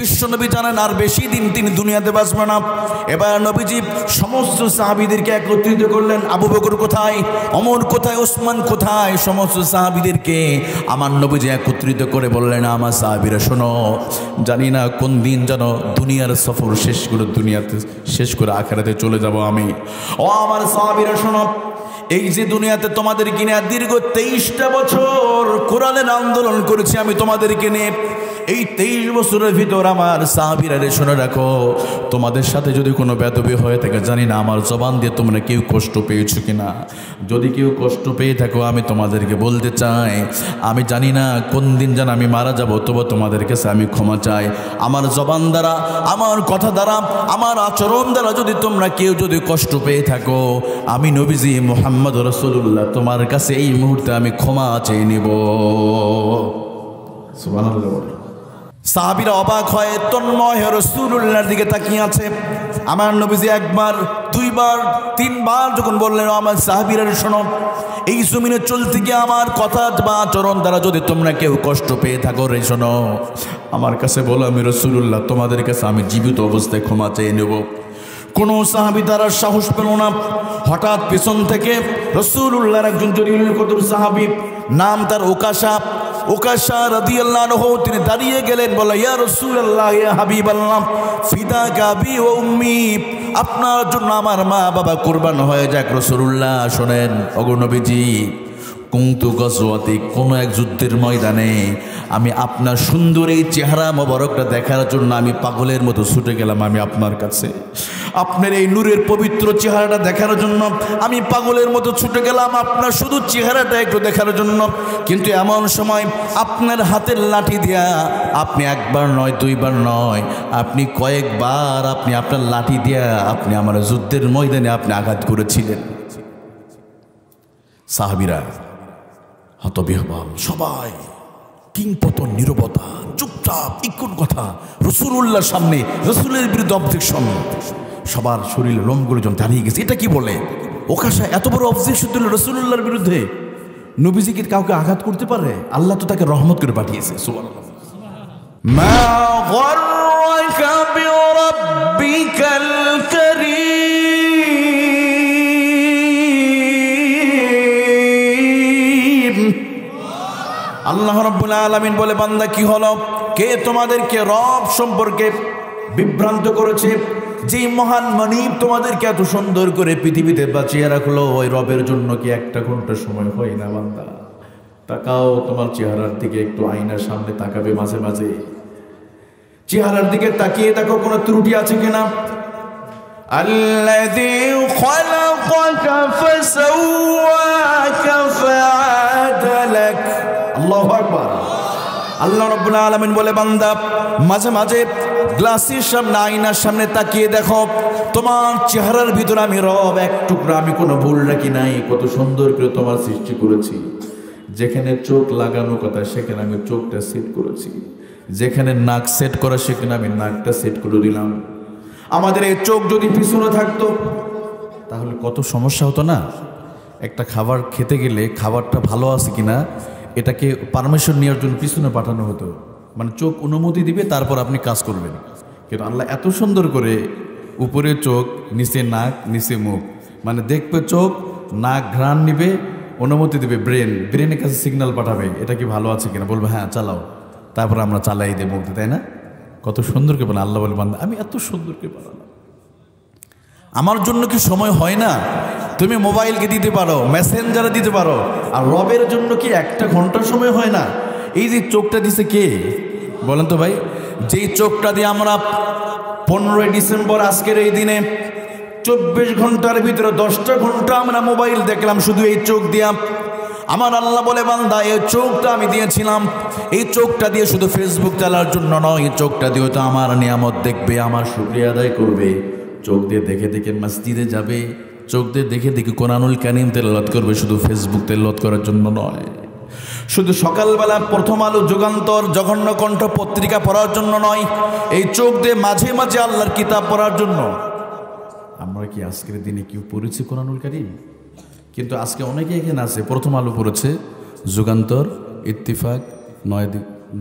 বিশ্বনবী জানেন আর বেশি দিন তিনি দুনিয়াতে বাঁচবেন না। এবার নবীজি সমস্ত সাহাবীদেরকে একত্রিত করলেন। আবু বকর কোথায়, ওমর কোথায়, ওসমান কোথায়, সমস্ত সাহাবীদেরকে আমার নবীজি একত্রিত করে বললেন, আমার সাহাবীরা শোনো, জানি না কোন দিন যেন দুনিয়ার সফর শেষ করে দুনিয়াতে শেষ করে আখিরাতে চলে যাব আমি। ও আমার সাহাবীরা শোনো, এই যে দুনিয়াতে তোমাদের কিনে দীর্ঘ 23টা বছর কোরআনের আন্দোলন করেছি আমি তোমাদেরকে নিয়ে, এই 23 বছরের ভিতর আমার সাহাবীরা শুনে রাখো, তোমাদের সাথে যদি কোনো বেদবি হয়ে থাকে, জানি না আমার জবান দিয়ে তোমরা কেউ কষ্ট পেয়েছো কিনা, যদি কেউ কষ্ট পেয়ে থাকো আমি তোমাদেরকে বলতে চাই, আমি জানি না কোন দিন যেন আমি মারা যাব, তবু তোমাদের কাছে আমি ক্ষমা চাই। আমার জবান দ্বারা, আমার কথা দ্বারা, আমার আচরণ দ্বারা যদি তোমরা কেউ যদি কষ্ট পেয়ে থাকো, আমি নবীজি মুহাম্মদ রাসূলুল্লাহ তোমার কাছে এই মুহূর্তে আমি ক্ষমা চেয়ে নিব। সুবহানাল্লাহ। সাহাবীরা অবাক হয়ে তন্ময় হয়ে রাসূলুল্লাহর দিকে তাকিয়ে আছে। আমার নবীজি একবার, দুইবার, তিনবার যখন বললেন, আমার সাহাবীরা শোনো, এই জমিনে চলতে গিয়ে আমার কথা বা আচরণ দ্বারা যদি তোমরা কেউ কষ্ট পেয়ে থাকো রে শোনো, আমার কাছে বলো, আমি রাসূলুল্লাহ তোমাদের কাছে আমি জীবিত অবস্থায় ক্ষমা চেয়ে নেব। কোনো সাহাবী তারা সাহস পেল না। হঠাৎ পেছন থেকে রাসূলুল্লাহর একজন জলিলুল কদর সাহাবী, নাম তার ওকাশা রাদিয়াল্লাহু আনহু, তিনি দাঁড়িয়ে গেলেন, বলে, ইয়া রাসূলুল্লাহ, ইয়া হাবিবাল্লাহ, ফিদাকা আবি ওয়া উম্মি, আপনার জন্য আমার মা বাবা কুরবান হয়ে যাক। রাসূলুল্লাহ শোনেন, ওগো নবীজি, কুনতু গজওয়াতি, কোনো এক যুদ্ধের ময়দানে আমি আপনার সুন্দর এই চেহারা মোবারকটা দেখার জন্য আমি পাগলের মতো ছুটে গেলাম আমি আপনার কাছে। আপনার এই নূরের পবিত্র চেহারাটা দেখার জন্য আমি পাগলের মতো ছুটে গেলাম আপনার শুধু চেহারাটা একটু দেখার জন্য। কিন্তু এমন সময় আপনার হাতের লাঠি দিয়া আপনি একবার নয়, দুইবার নয়, আপনি কয়েকবার আপনি আপনার লাঠি দিয়া আপনি আমার যুদ্ধের ময়দানে আপনি আঘাত করেছিলেন। সাহাবীরা হতবিহ্বল, সবাই কিংপতন, নীরবতা, চুপচাপ, ইকুন কথা, রাসূলুল্লাহর সামনে রাসূলের বিরুদ্ধে অবজেকশন, সবার শরীরে লোমগুলো যখন দাঁড়িয়ে গেছে। এটা কি বলে? ওকাশা এত বড় অবজেকশন দিল রাসূলুল্লাহর বিরুদ্ধে। নবীজি কি কাউকে আঘাত করতে পারে? আল্লাহ তো তাকে রহমত করে পাঠিয়েছে। সুবহানাল্লাহ। মা গররাকা বিরাব্বিকাল কারীম। আল্লাহ রাব্বুল আলামিন বলে, বান্দা কি হলো? কে তোমাদেরকে রব সম্পর্কে বিভ্রান্ত করেছে? যেই মহান মানিব তোমাদেরকে এত সুন্দর করে পৃথিবীতে বাঁচিয়ে রাখলো, ওই রবের জন্য কি একটা ঘন্টা সময় হয় না? বান্দা তাকাও, তোমার চেহারার দিকে একটু আয়নার সামনে তাকাবে মাঝে মাঝে, চেহারার দিকে তাকিয়ে দেখো কোনো ত্রুটি আছে কিনা। আল্লাযী খালাকাকা ফাসাওয়াকা ফাআদালাক। আল্লাহু আকবার। আল্লাহ রাব্বুল আলামিন বলে, বান্দা মাঝে মাঝে গ্লাসের সামনে, আয়নার সামনে তাকিয়ে দেখো তোমার চেহারার ভিতরে আমি রব এক টুকরা আমি কোনো ভুল রাখি নাই। কত সুন্দর করে তোমার সৃষ্টি করেছি। যেখানে চোখ লাগানো কথা সেখানে আমি চোখটা সেট করেছি, যেখানে নাক সেট করা সেখানে আমি নাকটা সেট করে দিলাম। আমাদের এই চোখ যদি পিছনে থাকতো তাহলে কত সমস্যা হতো না? একটা খাবার খেতে গেলে খাবারটা ভালো আছে কিনা এটাকে পারমিশন নেওয়ার জন্য পিছনে পাঠানো হতো, মানে চোখ অনুমতি দিবে তারপর আপনি কাজ করবেন। কিন্তু আল্লাহ এত সুন্দর করে উপরে চোখ, নিচে নাক, নিচে মুখ, মানে দেখবে চোখ, নাক ঘ্রাণ নিবে, অনুমতি দেবে ব্রেনের কাছে সিগন্যাল পাঠাবে এটা কি ভালো আছে কিনা, বলবে হ্যাঁ চালাও, তারপর আমরা চালাই দেব মুখ দিয়ে, তাই না? কত সুন্দর করে বলে। আল্লাহ বলে, বান্দা আমি এত সুন্দর করে বানালাম, আমার জন্য কি সময় হয় না? তুমি মোবাইলকে দিতে পারো, মেসেঞ্জারে দিতে পারো, আর রবের জন্য কি একটা ঘন্টার সময় হয় না? এই যে চোখটা দিছে কে বলেন তো ভাই? যেই চোখটা দিয়ে আমরা 15 ডিসেম্বর আজকের এই দিনে 24 ঘন্টার ভিতরে 10টা ঘন্টা আমরা মোবাইল দেখলাম শুধু এই চোখ দিয়া। আমার আল্লাহ বলে, বান্দা এই চোখটা আমি দিয়েছিলাম, এই চোখটা দিয়ে শুধু ফেসবুক চালার জন্য নয়, এই চোখটা দিয়ে তো আমার নিয়ামত দেখবে, আমার শুকরিয়া আদায় করবে। চোখ দিয়ে দেখে দেখে মসজিদে যাবে, চোখ দিয়ে দেখে দেখে কোরআনুল কারীম তেলাওয়াত করবে, শুধু ফেসবুক তেলাওয়াত করার জন্য নয়, শুধু সকালবেলা প্রথম আলো, যুগান্তর, জঘন্য কণ্ঠ পত্রিকা পড়ার জন্য নয়, এই চোখ দিয়ে মাঝে মাঝে আল্লাহর কিতাব পড়ার জন্য। আমরা কি আজকের দিনে কেউ পড়েছি কোরআনুল কারীম? কিন্তু আজকে অনেকে এখানে আছে, প্রথম আলো পড়েছে, যুগান্তর, ইত্তিফাক,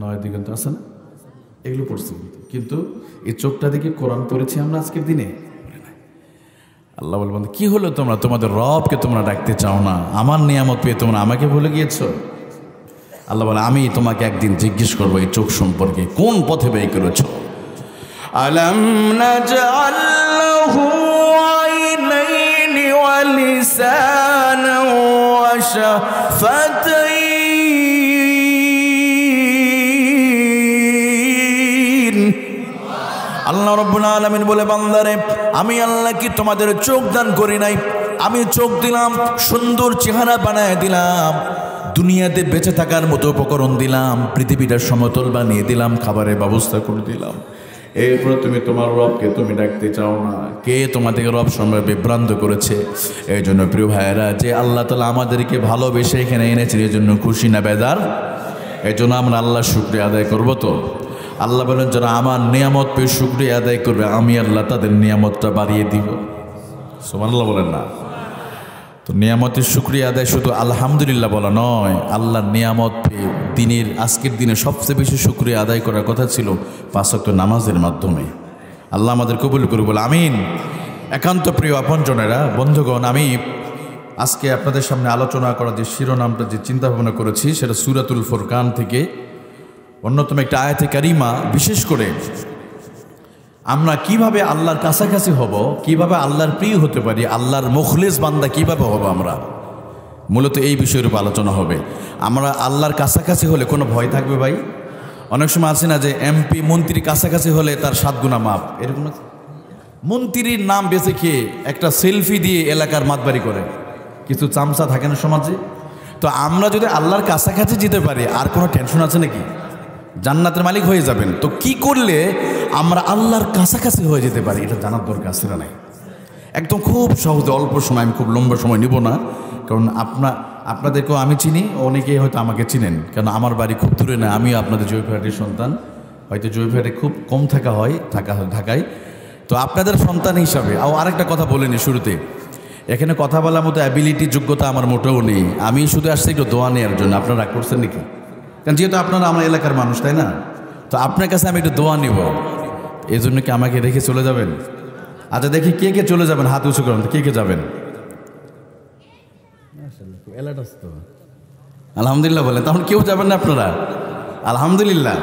নয় দিগন্ত আছে না, এগুলো পড়ছি, কিন্তু এই চোখটা দেখে কোরআন পড়েছি আমরা আজকের দিনে। আল্লাহ বলবেন কি হলো তোমরা তোমাদের রবকে তোমরা ডাকতে চাও না, আমার নিয়ামত পেয়ে তোমরা আমাকে ভুলে গিয়েছো। আল্লাহ বলে আমি তোমাকে একদিন জিজ্ঞেস করবো এই চোখ সম্পর্কে, কোন পথে ব্যয় করেছো। আলাম নাজআল লাহু আইনাইনি ওয়া লিসানান ওয়া শাফাতাইন। আল্লাহ রাব্বুল আলামিন বলে বান্দারে আমি আল্লাহ কি তোমাদের চোখ দান করি নাই? আমি চোখ দিলাম, সুন্দর চেহারা বানায় দিলাম, দুনিয়াতে বেঁচে থাকার মতো উপকরণ দিলাম, পৃথিবীটা সমতল বানিয়ে দিলাম, খাবারের ব্যবস্থা করে দিলাম। এরপর তুমি তোমার রবকে তুমি ডাকতে চাও না। কে তোমাদের রব সম্পর্কে বিভ্রান্ত করেছে? এই জন্য প্রিয় ভাইয়েরা, যে আল্লাহ তাআলা আমাদেরকে ভালোবেসে এখানে এনেছেন, এই জন্য খুশি না বেজার? এই জন্য আমরা আল্লাহ শুকরিয়া আদায় করবো। তো আল্লাহ বলেন যারা আমার নিয়ামত পেয়ে শুকরিয়া আদায় করবে আমি আল্লাহ তাদের নিয়ামতটা বাড়িয়ে দিব। সুবহানাল্লাহ বলেন না? তো নিয়ামতের শুকরিয়া আদায় শুধু আলহামদুলিল্লাহ বলা নয়, আল্লাহর নিয়ামত পেয়ে দিনের আজকের দিনে সবচেয়ে বেশি শুকরিয়া আদায় করার কথা ছিল 5 ওয়াক্ত নামাজের মাধ্যমে। আল্লাহ আমাদের কবুল করুক, বলে আমিন। একান্ত প্রিয় আপনজনেরা, বন্ধুগণ, আমি আজকে আপনাদের সামনে আলোচনা করা যে শিরোনামটা যে চিন্তা ভাবনা করেছি সেটা সূরাতুল ফুরকান থেকে অন্যতম একটা আয়াতে কারিমা। বিশেষ করে আমরা কিভাবে আল্লাহর কাছাকাছি হব, কিভাবে আল্লাহর প্রিয় হতে পারি, আল্লাহর মুখলিস বান্দা কিভাবে হব আমরা, মূলত এই বিষয়ের উপর আলোচনা হবে। আমরা আল্লাহর কাছাকাছি হলে কোনো ভয় থাকবে ভাই? অনেক সময় আছে না যে এমপি মন্ত্রী কাছাকাছি হলে তার 7 গুণা মাপ, এরকম মন্ত্রীর নাম বেঁচে খেয়ে একটা সেলফি দিয়ে এলাকার মাতবাড়ি করে কিছু চামচা থাকে না সমাজে। তো আমরা যদি আল্লাহর কাছাকাছি যেতে পারি আর কোনো টেনশন আছে নাকি? জান্নাতের মালিক হয়ে যাবেন। তো কি করলে আমরা আল্লাহর কাছাকাছি হয়ে যেতে পারি এটা জানার দরকার ছিল নাই। একদম খুব সহজে অল্প সময়, আমি খুব লম্বা সময় নিব না, কারণ আপনাদেরকেও আমি চিনি, অনেকেই হয়তো আমাকে চিনেন, কারণ আমার বাড়ি খুব দূরে না। আমিও আপনাদের জয়পুরহাটের সন্তান, হয়তো জয়পুরহাটে খুব কম থাকা হয় ঢাকায়। তো আপনাদের সন্তান হিসাবে আরেকটা কথা বলেনি শুরুতে, এখানে কথা বলার মতো অ্যাবিলিটি যোগ্যতা আমার মোটেও নেই। আমি শুধু আসছি একটু দোয়া নেওয়ার জন্য। আপনারা রাগ করছেন নাকি? কারণ যেহেতু আপনারা আমার এলাকার মানুষ, তাই না? তো আপনার কাছে আমি একটু দোয়া নিব, এই জন্য কি আমাকে রেখে চলে যাবেন? আচ্ছা দেখি কে কে চলে যাবেন, হাত উঁচু করেন, কে কে যাবেন? আলহামদুলিল্লাহ বলেন। তখন কেউ যাবেন না আপনারা? আলহামদুলিল্লাহ।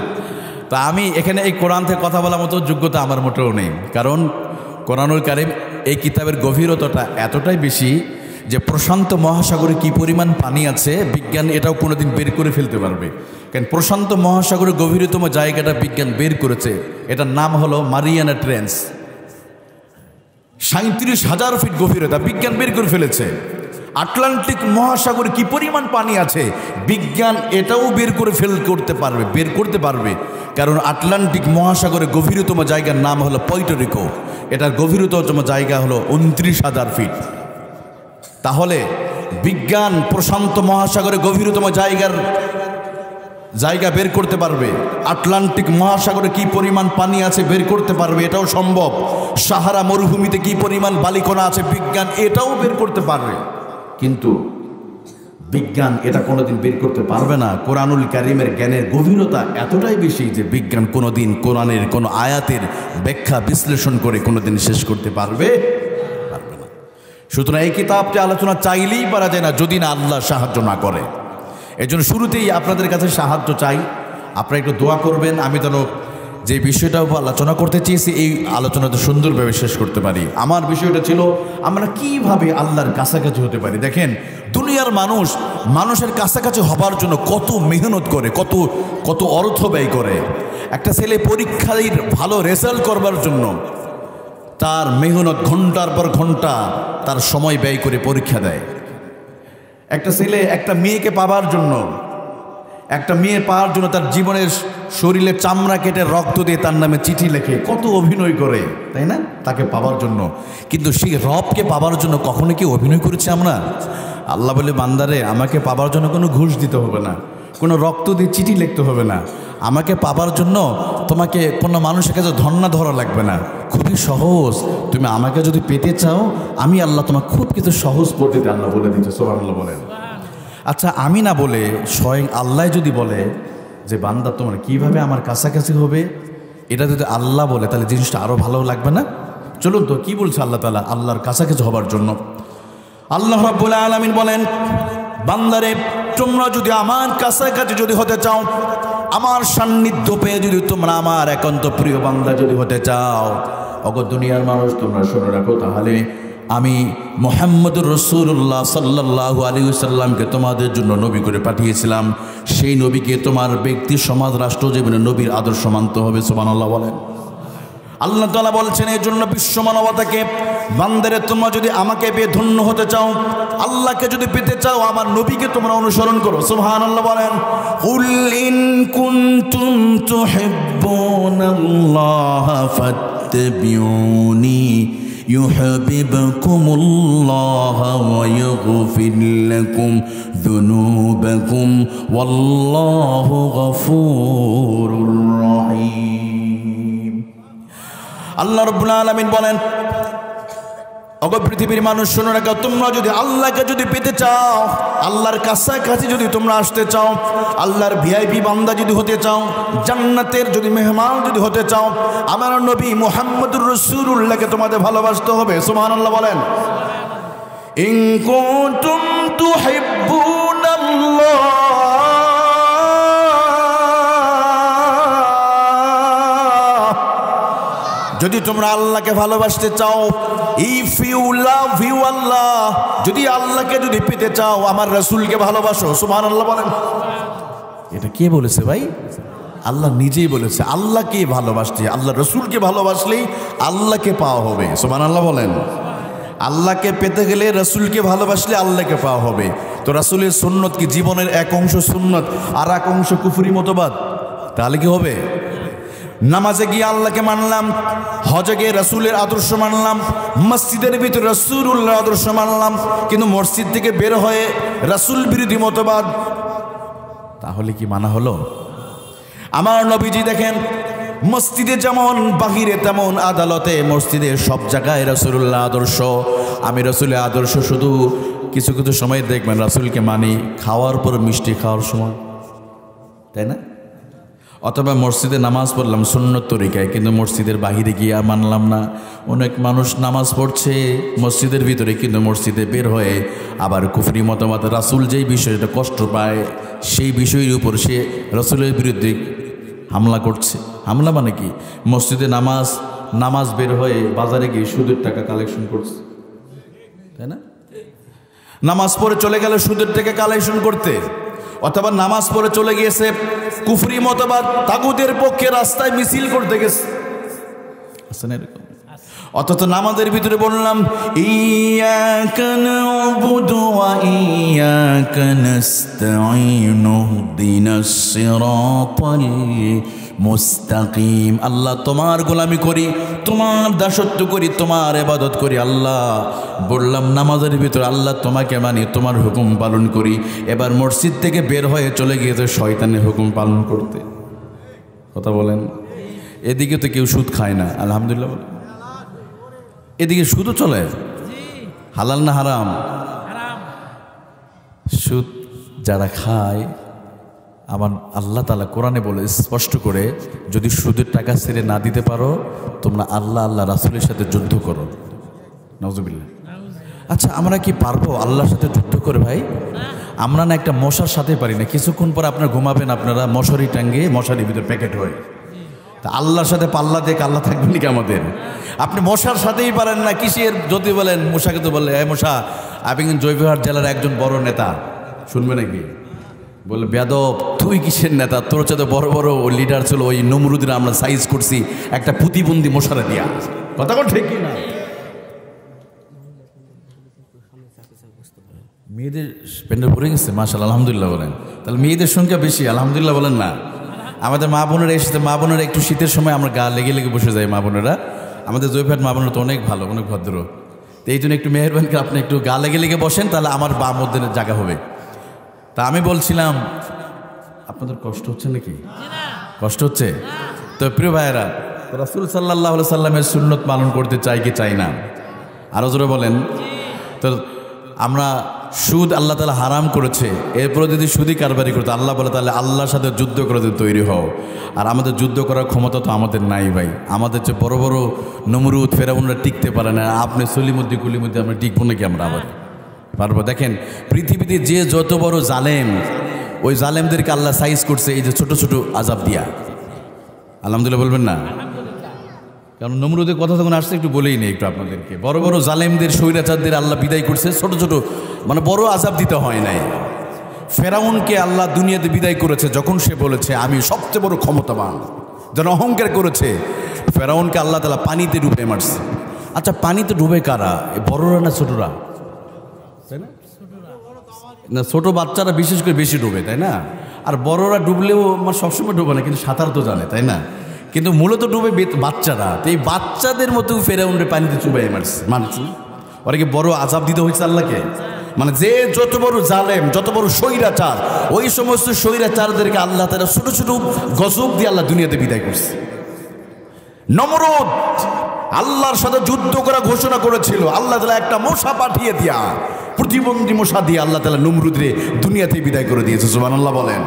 তা আমি এখানে এই কোরআন থেকে কথা বলার মতো যোগ্যতা আমার মোটেও নেই, কারণ কোরআনুল কারীম এই কিতাবের গভীরতাটা এতটাই বেশি যে প্রশান্ত মহাসাগরে কি পরিমাণ পানি আছে বিজ্ঞান এটাও কোনোদিন বের করে ফেলতে পারবে। কারণ প্রশান্ত মহাসাগরের গভীরতম জায়গাটা বিজ্ঞান বের করেছে, এটার নাম হলো মারিয়ানা ট্রেঞ্চ। 37,000 ফিট গভীরতা বিজ্ঞান বের করে ফেলেছে। আটলান্টিক মহাসাগরে কি পরিমাণ পানি আছে বিজ্ঞান এটাও বের করতে পারবে। কারণ আটলান্টিক মহাসাগরের গভীরতম জায়গার নাম হলো পয়টোরিকো, এটার গভীরতম জায়গা হলো 29,000 ফিট। তাহলে বিজ্ঞান প্রশান্ত মহাসাগরের গভীরতম জায়গা বের করতে পারবে, আটলান্টিক মহাসাগরে কি পরিমাণ পানি আছে বের করতে পারবে, এটাও সম্ভব। সাহারা মরুভূমিতে কি পরিমাণ বালিকণা আছে বিজ্ঞান এটাও বের করতে পারবে, কিন্তু বিজ্ঞান এটা কোনোদিন বের করতে পারবে না। কোরআনুল কারীমের জ্ঞানের গভীরতা এতটাই বেশি যে বিজ্ঞান কোনোদিন কোরআনের কোনো আয়াতের ব্যাখ্যা বিশ্লেষণ করে কোনোদিন শেষ করতে পারবে না। সুতরাং এই কিতাবটি আলোচনা চাইলেই পারা যায় না যদি না আল্লাহ সাহায্য না করে। এই জন্য শুরুতেই আপনাদের কাছে সাহায্য চাই, আপনারা একটু দোয়া করবেন আমি যেন যে বিষয়টা আলোচনা করতে চেয়েছি এই আলোচনাটা সুন্দরভাবে শেষ করতে পারি। আমার বিষয়টা ছিল আমরা কিভাবে আল্লাহর কাছাকাছি হতে পারি। দেখেন দুনিয়ার মানুষের কাছাকাছি হবার জন্য কত মেহনত করে, কত অর্থ ব্যয় করে। একটা ছেলে পরীক্ষায় ভালো রেজাল্ট করবার জন্য তার মেহনত ঘন্টার পর ঘন্টা তার সময় ব্যয় করে পরীক্ষা দেয়। একটা ছেলে একটা মেয়েকে পাওয়ার জন্য তার জীবনের শরীরে চামড়া কেটে রক্ত দিয়ে তার নামে চিঠি লেখে, কত অভিনয় করে, তাই না, তাকে পাওয়ার জন্য। কিন্তু সেই রবকে পাওয়ার জন্য কখনো কি অভিনয় করেছি আমরা? আল্লাহ বলে বান্দারে আমাকে পাওয়ার জন্য কোনো ঘুষ দিতে হবে না, কোনো রক্ত দিয়ে চিঠি লিখতে হবে না, আমাকে পাওয়ার জন্য তোমাকে কোনো মানুষের কাছে ধর্ণা ধরা লাগবে না, খুবই সহজ। তুমি আমাকে যদি পেতে চাও আমি আল্লাহ তোমাকে খুব কিছু সহজ পদ্ধতিতে আল্লাহ বলে দিচ্ছে। সুবহানাল্লাহ বলেন। আচ্ছা আমি না বলে স্বয়ং আল্লাহ যদি বলে যে বান্দা তোমার কিভাবে আমার কাছাকাছি হবে, এটা যদি আল্লাহ বলে তাহলে জিনিসটা আরও ভালো লাগবে না? চলুন তো কি বলছে আল্লাহ তাআলা আল্লাহর কাছাকাছি হবার জন্য। আল্লাহ রাব্বুল আলামিন বলেন, বান্দারে তোমরা যদি আমার কাছাকাছি যদি হতে চাও, আমার সান্নিধ্য পেয়ে যদি তোমরা আমার একান্ত প্রিয় বান্দা যদি হতে চাও, অগো দুনিয়ার মানুষ তোমরা শুনে রাখো, তাহলে আমি মুহাম্মদুর রাসূলুল্লাহ সাল্লাল্লাহু আলাইহি ওয়াসাল্লামকে তোমাদের জন্য নবী করে পাঠিয়েছিলাম। সেই নবীকে তোমার ব্যক্তি সমাজ রাষ্ট্র জীবনে নবীর আদর্শ মানতে হবে। সুবহানাল্লাহ বলেন। আল্লাহ তাআলা বলছেন এই জন্য বিশ্ব মানবতাকে, বান্দারে তোমরা যদি আমাকে পেয়ে ধন্য হতে চাও, আল্লাহকে যদি পেতে চাও, আমার নবীকে তোমরা অনুসরণ করো। সুবহানাল্লাহ বলেন। কুল ইন কুনতুম তুহিব্বুনাল্লাহা ফাত্তাবিউনি يحببكمullah ويغفر لكم ذنوبكم والله غفور رحيم। আল্লাহ রাব্বুল আলামিন বলেন, ওগো পৃথিবীর মানুষ শুনে রাখো, তোমরা যদি আল্লাহকে যদি পেতে চাও, আল্লাহর কাছাকাছি যদি তোমরা আসতে চাও, আল্লাহর ভিআইপি বান্দা যদি হতে চাও, জান্নাতের যদি মেহমান যদি হতে চাও, আমার নবী মুহাম্মদুর রাসূলুল্লাহকে তোমাদের ভালোবাসতে হবে। সুবহানাল্লাহ বলেন। ইন কুনতুম তুহিব্বুনাল্লাহ, যদি তোমরা আল্লাহকে ভালোবাসতে চাও, ইফ ইউ লাভ ইউ আল্লাহ, যদি আল্লাহকে যদি পেতে চাও, আমার রাসূলকে ভালোবাসো। সুবহানাল্লাহ বলেন। এটা কে বলেছে ভাই? আল্লাহ নিজেই বলেছে। আল্লাহকে ভালোবাসতে, আল্লাহ রাসূলকে ভালোবাসলেই আল্লাহকে পাওয়া হবে। সুবহানাল্লাহ বলেন। আল্লাহকে পেতে গেলে রাসূলকে ভালোবাসলে আল্লাহকে পাওয়া হবে। তো রাসূলের সুন্নত কি জীবনের এক অংশ সুন্নত আর এক অংশ কুফরি মতবাদ? তাহলে কি হবে? নামাজে গিয়ে আল্লাহকে মানলাম, হজে গিয়ে রাসূলের আদর্শ মানলাম, মসজিদের ভিতরে রাসূলুল্লাহর আদর্শ মানলাম, কিন্তু মসজিদ থেকে বের হয়ে রাসূল বিরোধী মতবাদ, তাহলে কি মানা হলো? আমার নবীজি দেখেন, মসজিদে যেমন বাহিরে তেমন আদালতে, মসজিদে সব জায়গায় রাসূলুল্লাহ আদর্শ। আমি রাসূলের আদর্শ শুধু কিছু কিছু সময় দেখবেন রাসূলকে মানি খাওয়ার পর মিষ্টি খাওয়ার সময়, তাই না? অথবা মসজিদে নামাজ পড়লাম সুন্নত তরিকায়, কিন্তু মসজিদের বাহিরে গিয়ে আর মানলাম না। অনেক মানুষ নামাজ পড়ছে মসজিদের ভিতরে, কিন্তু মসজিদে বের হয়ে আবার কুফরি মতামত, রাসূল যেই বিষয়টা কষ্ট পায় সেই বিষয়ের উপর সে রাসূলের বিরুদ্ধে হামলা করছে। হামলা মানে কি? মসজিদে নামাজ বের হয়ে বাজারে গিয়ে সুদের টাকা কালেকশন করছে, তাই না? নামাজ পড়ে চলে গেল সুদের টাকা কালেকশন করতে, অথবা নামাজ পড়ে চলে গিয়েছে কুফরি মতবাদ তাগুতের পক্ষে রাস্তায় মিছিল করতে গেছে। আসেন এরকম। অথচ নামাজের ভিতরে বললাম ইয়াকা না'বুদু ওয়া ইয়াকা নাস্তাঈন ইহদিনাস সিরাতাল মুস্তাকিম। আল্লাহ তোমার গোলামি করি, তোমার দাসত্ব করি, তোমার ইবাদত করি। আল্লাহ বললাম নামাজের ভিতরে আল্লাহ তোমাকে মানি, তোমার হুকুম পালন করি। এবার মসজিদ থেকে বের হয়ে চলে গিয়েছে শয়তানের হুকুম পালন করতে। কথা বলেন। এদিকে তো কেউ সুদ খায় না, আলহামদুলিল্লাহ। এদিকে সুদও চলে। হালাল না হারাম? সুদ যারা খায়, আমার আল্লাহ তাআলা কোরআনে বলে স্পষ্ট করে, যদি সুদের টাকা ছেড়ে না দিতে পারো তোমরা আল্লাহ রাসূলের সাথে যুদ্ধ করো। নাউজুবিল্লাহ। আচ্ছা, আমরা কি পারবো আল্লাহর সাথে যুদ্ধ করে ভাই? আমরা না একটা মশার সাথে পারি না। কিছুক্ষণ পর আপনারা ঘুমাবেন, আপনারা মশারি টাঙ্গে মশারির ভিতরে প্যাকেট হয়ে, তা আল্লাহর সাথে পাল্লা দিয়ে আল্লাহ থাকবেন নাকি আমাদের? আপনি মশার সাথেই পারেন না, কিসের যদি বলেন মশাকে তো বলে, মশা আপনি কিন্তু জয়পুরহাট জেলার একজন বড় নেতা, শুনবে নাকি? বলে বেয়াদব, তুই কিসের নেতা? তোর সাথে বড় বড় লিডার ছিল, ওই নমরুদের আমরা সাইজ করছি একটা প্রতিবন্ধী মশারা দিয়া। কথা বল ঠিক না? মেয়েদের প্যান্ডেল ভরে গেছে মাশাআল্লাহ, আলহামদুলিল্লাহ বলেন। তাহলে মেয়েদের সংখ্যা বেশি, আলহামদুলিল্লাহ বলেন না? আমাদের মা বোনেরা এসেছে, মা বোনেরা একটু শীতের সময় আমরা গা লেগে লেগে বসে যাই। মা বোনেরা, আমাদের জয়পুরহাট মা বোনেরা তো অনেক ভালো, অনেক ভদ্র। তো এই জন্য একটু মেহেরবানি করে আপনি একটু গা লেগে লেগে বসেন, তাহলে আমার বা মধ্যে জায়গা হবে। তা আমি বলছিলাম, আপনাদের কষ্ট হচ্ছে নাকি? কষ্ট হচ্ছে তো? প্রিয় ভাইয়েরা, রাসূল সাল্লাল্লাহু আলাইহি সাল্লামের সুন্নত পালন করতে চাই কি চাই না? আরো জোরে বলেন। তো আমরা সুদ আল্লাহ তাআলা হারাম করেছে, এরপরে যদি সুদি কারবারি করতো আল্লাহ বলে তাহলে আল্লাহর সাথে যুদ্ধ করে তৈরি হও। আর আমাদের যুদ্ধ করার ক্ষমতা তো আমাদের নাই ভাই। আমাদের যে বড় বড় নমরুদ ফেরাউনরা টিকতে পারে না, আপনি সলিমুদ্দি কুলিমুদ্দি আমরা টিকবো নাকি? আমরা আবার পারবো? দেখেন পৃথিবীতে যে যত বড় জালেম, ওই জালেমদেরকে আল্লাহ সাইজ করছে এই যে ছোট ছোট আযাব দিয়া। আলহামদুলিল্লাহ বলবেন না? কারণ নমরুদের কথা যখন আসছে একটু বলেই নেই একটু আপনাদেরকে। বড় বড় জালেমদের স্বৈরাচারদের আল্লাহ বিদায় করছে ছোট ছোট, মানে বড় আযাব দিতে হয় নাই। ফেরাউনকে আল্লাহ দুনিয়াতে বিদায় করেছে যখন সে বলেছে আমি সবচেয়ে বড় ক্ষমতাবান, যেন অহংকার করেছে। ফেরাউনকে আল্লাহ তাআলা পানিতে ডুবে মারছে। আচ্ছা পানিতে ডুবে কারা? বড়রা না ছোটরা? তাই না, ছোট বাচ্চারা বিশেষ করে বেশি ডুবে, তাই না? আর বড়রা ডুবলেও সবসময় ডুবে না, কিন্তু সাঁতার তো জানে, তাই না? কিন্তু মূলত ডুবে বাচ্চারা। তো এই বাচ্চাদের মতো ফেরাউনরে পানিতে চুবাই মারছে। ওরা কি বড় আযাব দিতে হয়েছে আল্লাহকে? মানে যে যত বড় জালেম, যত বড় স্বৈরাচার, ওই সমস্ত স্বৈরাচারদেরকে আল্লাহ তাআলা ছোট ছোট গজব দিয়ে আল্লাহ দুনিয়াতে বিদায় করছে। নমরুদ আল্লাহর সাথে যুদ্ধ করা ঘোষণা করেছিল, আল্লাহ তাআলা একটা মশা পাঠিয়ে দিয়া, প্রতিবন্ধী মশা দিয়ে আল্লাহ তাআলা নমরুদরে দুনিয়াতে বিদায় করে দিয়েছে। সুবহানাল্লাহ বলেন।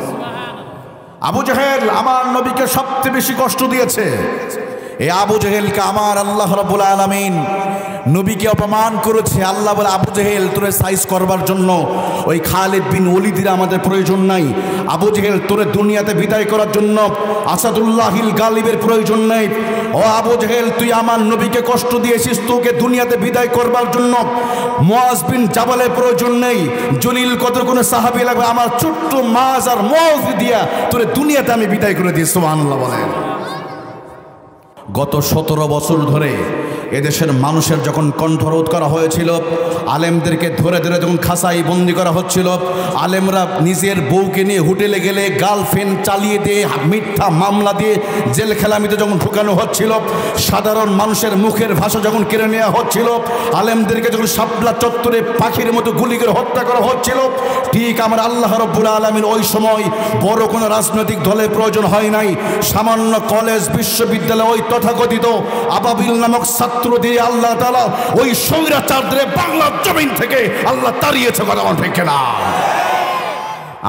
আবু জেহেল আমার নবীকে সবচেয়ে বেশি কষ্ট দিয়েছে। এই আবু জেহেলকে আমার আল্লাহ রাব্বুল আলামিন নবীকে অপমান করেছে। আল্লাহ বলে আবু জেহেল তোরে সাইজ করবার জন্য ওই খালিদ বিন ওলীদের আমাদের প্রয়োজন নাই। আবু জেহেল তোরে দুনিয়াতে বিদায় করার জন্য আসাদুল্লাহিল গালিবের প্রয়োজন নেই। ও আবু জেহেল তুই আমার নবীকে কষ্ট দিয়েছিস, তোকে দুনিয়াতে বিদায় করবার জন্য মুআজ বিন জাবালের প্রয়োজন নেই। জলিল কদর কোনো সাহাবী লাগবে, আমার ছোট্ট মুআজ আর মুআজ দিয়া তোরে দুনিয়াতে আমি বিদায় করে দিই। সুবহানাল্লাহ বলেন। গত 17 বছর ধরে এদেশের মানুষের যখন কণ্ঠরোধ করা হয়েছিল, আলেমদেরকে ধরে ধরে যখন খাসাই বন্দি করা হচ্ছিল, আলেমরা নিজের বউকে নিয়ে হোটেলে গেলে গার্লফ্রেন্ড চালিয়ে দিয়ে মিথ্যা মামলা দিয়ে জেল খেলামিতে যখন ঢুকানো হচ্ছিল, সাধারণ মানুষের মুখের ভাষা যখন কেড়ে নেওয়া হচ্ছিল, আলেমদেরকে যখন শাপলা চত্বরে পাখির মতো গুলি করে হত্যা করা হচ্ছিল, ঠিক আমার আল্লাহ রাব্বুল আলামিন ওই সময় বড় কোনো রাজনৈতিক দলের প্রয়োজন হয় নাই। সামান্য কলেজ বিশ্ববিদ্যালয় ওই তথাকথিত আবাবিল নামক ছাত্র দিয়ে আল্লাহ তাআলা ওই স্বৈরাচারদের বাংলার জমিন থেকে আল্লাহ তাড়িয়েছে। কথা বলেন ঠিক না?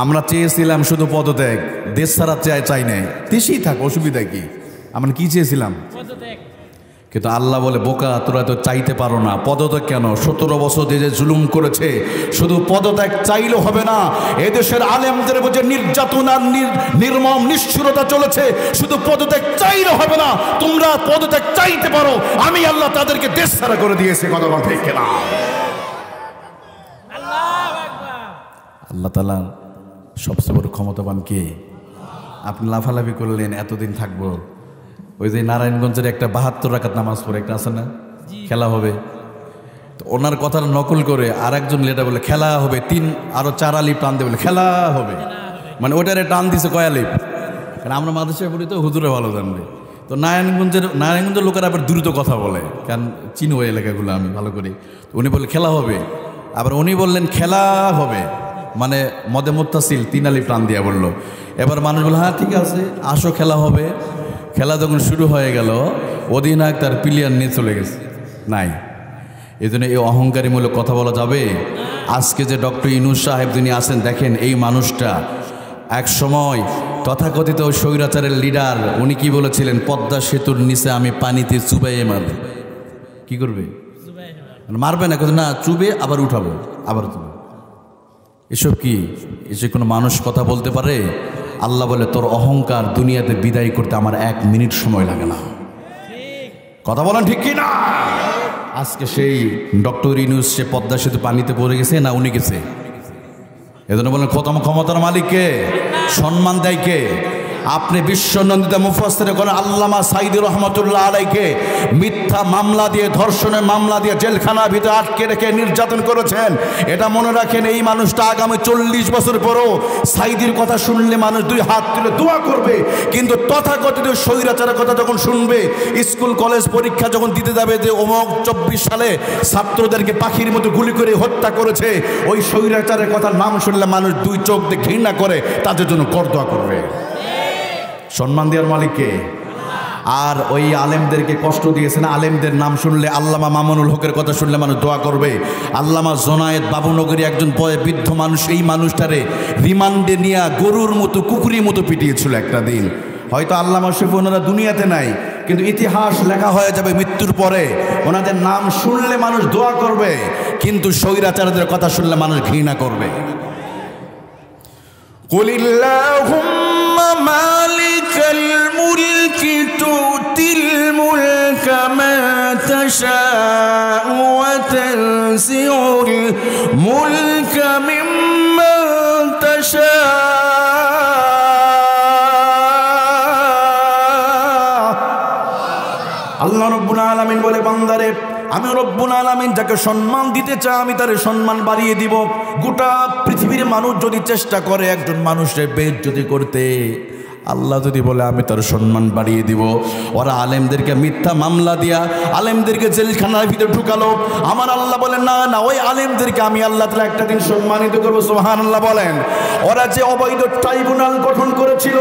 আমরা চেয়েছিলাম শুধু পদত্যাগ, দেশ ছাড়া চাই নাই, দেশেই থাক, অসুবিধা কি? আমরা কি চেয়েছিলাম? কিন্তু আল্লাহ বলে বোকা, তোরা তো চাইতে পারো না। পদত্যাগ কেন? 17 বছর যে জুলুম করেছে, শুধু পদত্যাগ চাইলেও হবে না। এদেশের আলেমদের যে নির্যাতন আর নির্মম নিষ্ঠুরতা চলেছে, শুধু পদত্যাগ চাইলেও হবে না। তোমরা পদত্যাগ চাইতে পারো, আমি আল্লাহ তাদেরকে দেশ ছাড়া করে দিয়েছি। কথা বল ঠিক না? আল্লাহ তাআলা সবচেয়ে বড় ক্ষমতাবান কে? আপনি লাফালাফি করলেন এতদিন থাকবো। ওই যে নারায়ণগঞ্জের একটা 72 রাকাত নামাজ পড়ে একটা আছে না, খেলা হবে, তো ওনার কথার নকল করে আর একজন লেটা বলে খেলা হবে, 3 আরো 4 আলিফ টান দিয়ে বলে খেলা হবে। মানে ওটারে টান দিছে কয় আলিফ? কারণ আমরা মাদ্রাসায় পড়ি তো, হুজুরে ভালো জানবে। তো নারায়ণগঞ্জের লোকেরা আবার দ্রুত কথা বলে, কারণ চিনি ওই এলাকাগুলো আমি ভালো করি। উনি বলে খেলা হবে, আবার উনি বললেন খেলা হবে, মানে মদে মুত্তাসিল 3 আলিফ টান দিয়া বললো। এবার মানুষ বলে হ্যাঁ ঠিক আছে আসো খেলা হবে। খেলা যখন শুরু হয়ে গেল, অধিনায়ক তার প্লেয়ার নিয়ে চলে গেছে নাই। এই জন্য এই অহংকারীমূলক কথা বলা যাবে? আজকে যে ডক্টর ইউনূস সাহেব যিনি আছেন, দেখেন এই মানুষটা এক সময় তথাকথিত স্বৈরাচারের লিডার। উনি কি বলেছিলেন? পদ্মা সেতুর নিচে আমি পানিতে চুবাইয়ে মারব। কি করবে? মারবে না, না চুবে আবার উঠাবো, আবার তুলবে। এসব কি? এসে কোনো মানুষ কথা বলতে পারে? আল্লাহ বলে তোর অহংকার দুনিয়াতে বিদায় করতে আমার 1 মিনিট সময় লাগে না। কথা বলেন ঠিক কি না? আজকে সেই ডক্টর ইউনূস সে পদ্মা সেতু পানিতে পড়ে গেছে না উনি গেছে? এজন্য বলেন ক্ষমতার মালিককে সম্মান দেয় কে? আপনি বিশ্বনন্দিত মুফাসসির করেন আল্লামা সাঈদী রহমাতুল্লাহ আলাইকে মিথ্যা মামলা দিয়ে, ধর্ষণের মামলা দিয়ে জেলখানার ভিতরে আটকে রেখে নির্যাতন করেছেন। এটা মনে রাখেন, এই মানুষটা আগামী 40 বছর পরও সাঈদীর কথা শুনলে মানুষ 2 হাত তুলে দোয়া করবে, কিন্তু তথাকথিত স্বৈরাচারের কথা যখন শুনবে, স্কুল কলেজ পরীক্ষা যখন দিতে যাবে যে অমুক 24 সালে ছাত্রদেরকে পাখির মতো গুলি করে হত্যা করেছে, ওই স্বৈরাচারের কথা নাম শুনলে মানুষ 2 চোখ দিয়ে ঘৃণা করে তাদের জন্য করদোয়া করবে। সম্মান দেওয়ার মালিককে আর ওই আলেমদেরকে কষ্ট দিয়েছেন। আলেমদের নাম শুনলে, আল্লামা মামুনুল হকের কথা শুনলে মানুষ দোয়া করবে। আল্লামা জোনায়েদ বাবুনগরী একজন বৃদ্ধ মানুষ, এই মানুষটারে রিমান্ডে নিয়ে গরুর মতো কুকুরের মতো পিটিয়েছিল একটা দিন। হয়তো আল্লামা শফি ওনারা দুনিয়াতে নাই, কিন্তু ইতিহাস লেখা হয়ে যাবে মৃত্যুর পরে। ওনাদের নাম শুনলে মানুষ দোয়া করবে, কিন্তু স্বৈরাচারদের কথা শুনলে মানুষ ঘৃণা করবে। কুলিল্লাহুম্মা মালিকাল মুলকি তুতিল মুলকা মা তাশাউ ওয়া তানজিউল মুলকা মিম্মান তাশাউ। আল্লাহ রব্বুল আলামিন বলে, বান্দারে আমি রব্বুল আলামিন যাকে সম্মান দিতে চাই আমি তার সম্মান বাড়িয়ে দিব। গোটা পৃথিবীর মানুষ যদি চেষ্টা করে একজন মানুষের বেইজ্জতি করতে, আল্লাহ যদি বলে আমি তার সম্মান বাড়িয়ে দিব। ওরা আলেমদেরকে মিথ্যা মামলা দিয়া আলেমদেরকে জেলখানার ভিতরে ঢুকালো। আমার আল্লাহ বলেন না না, ওই আলেমদেরকে আমি আল্লাহ তাআলা একটা দিন সম্মানিত করবো। সুবহানাল্লাহ বলেন। ওরা যে অবৈধ ট্রাইব্যুনাল গঠন করেছিল,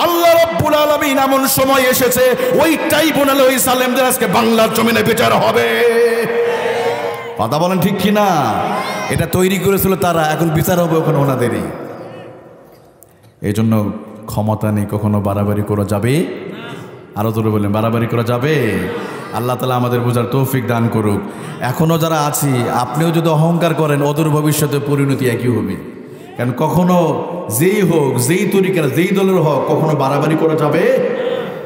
আল্লাহ রাব্বুল আলামিন এমন সময় এসেছে ওই ট্রাইব্যুনালে ওই আলেমদের আজকে বাংলার জমিনে বিচার হবে। কথা বলেন ঠিক কিনা? এটা তৈরি করেছিল তারা, এখন বিচার হবে ওখানে ওনাদেরই। এই জন্য ক্ষমতা নেই কখনো বাড়াবাড়ি করা যাবে। আরো জোরে বলেন, বাড়াবাড়ি করা যাবে? আল্লাহ তাআলা আমাদের বোঝার তৌফিক দান করুক। এখনো যারা আছি, আপনিও যদি অহংকার করেন অদূর ভবিষ্যতে পরিণতি একই হবে। কারণ কখনো যেই হোক, যেই তরিকার, যেই দলের হোক, কখনো বাড়াবাড়ি করা যাবে।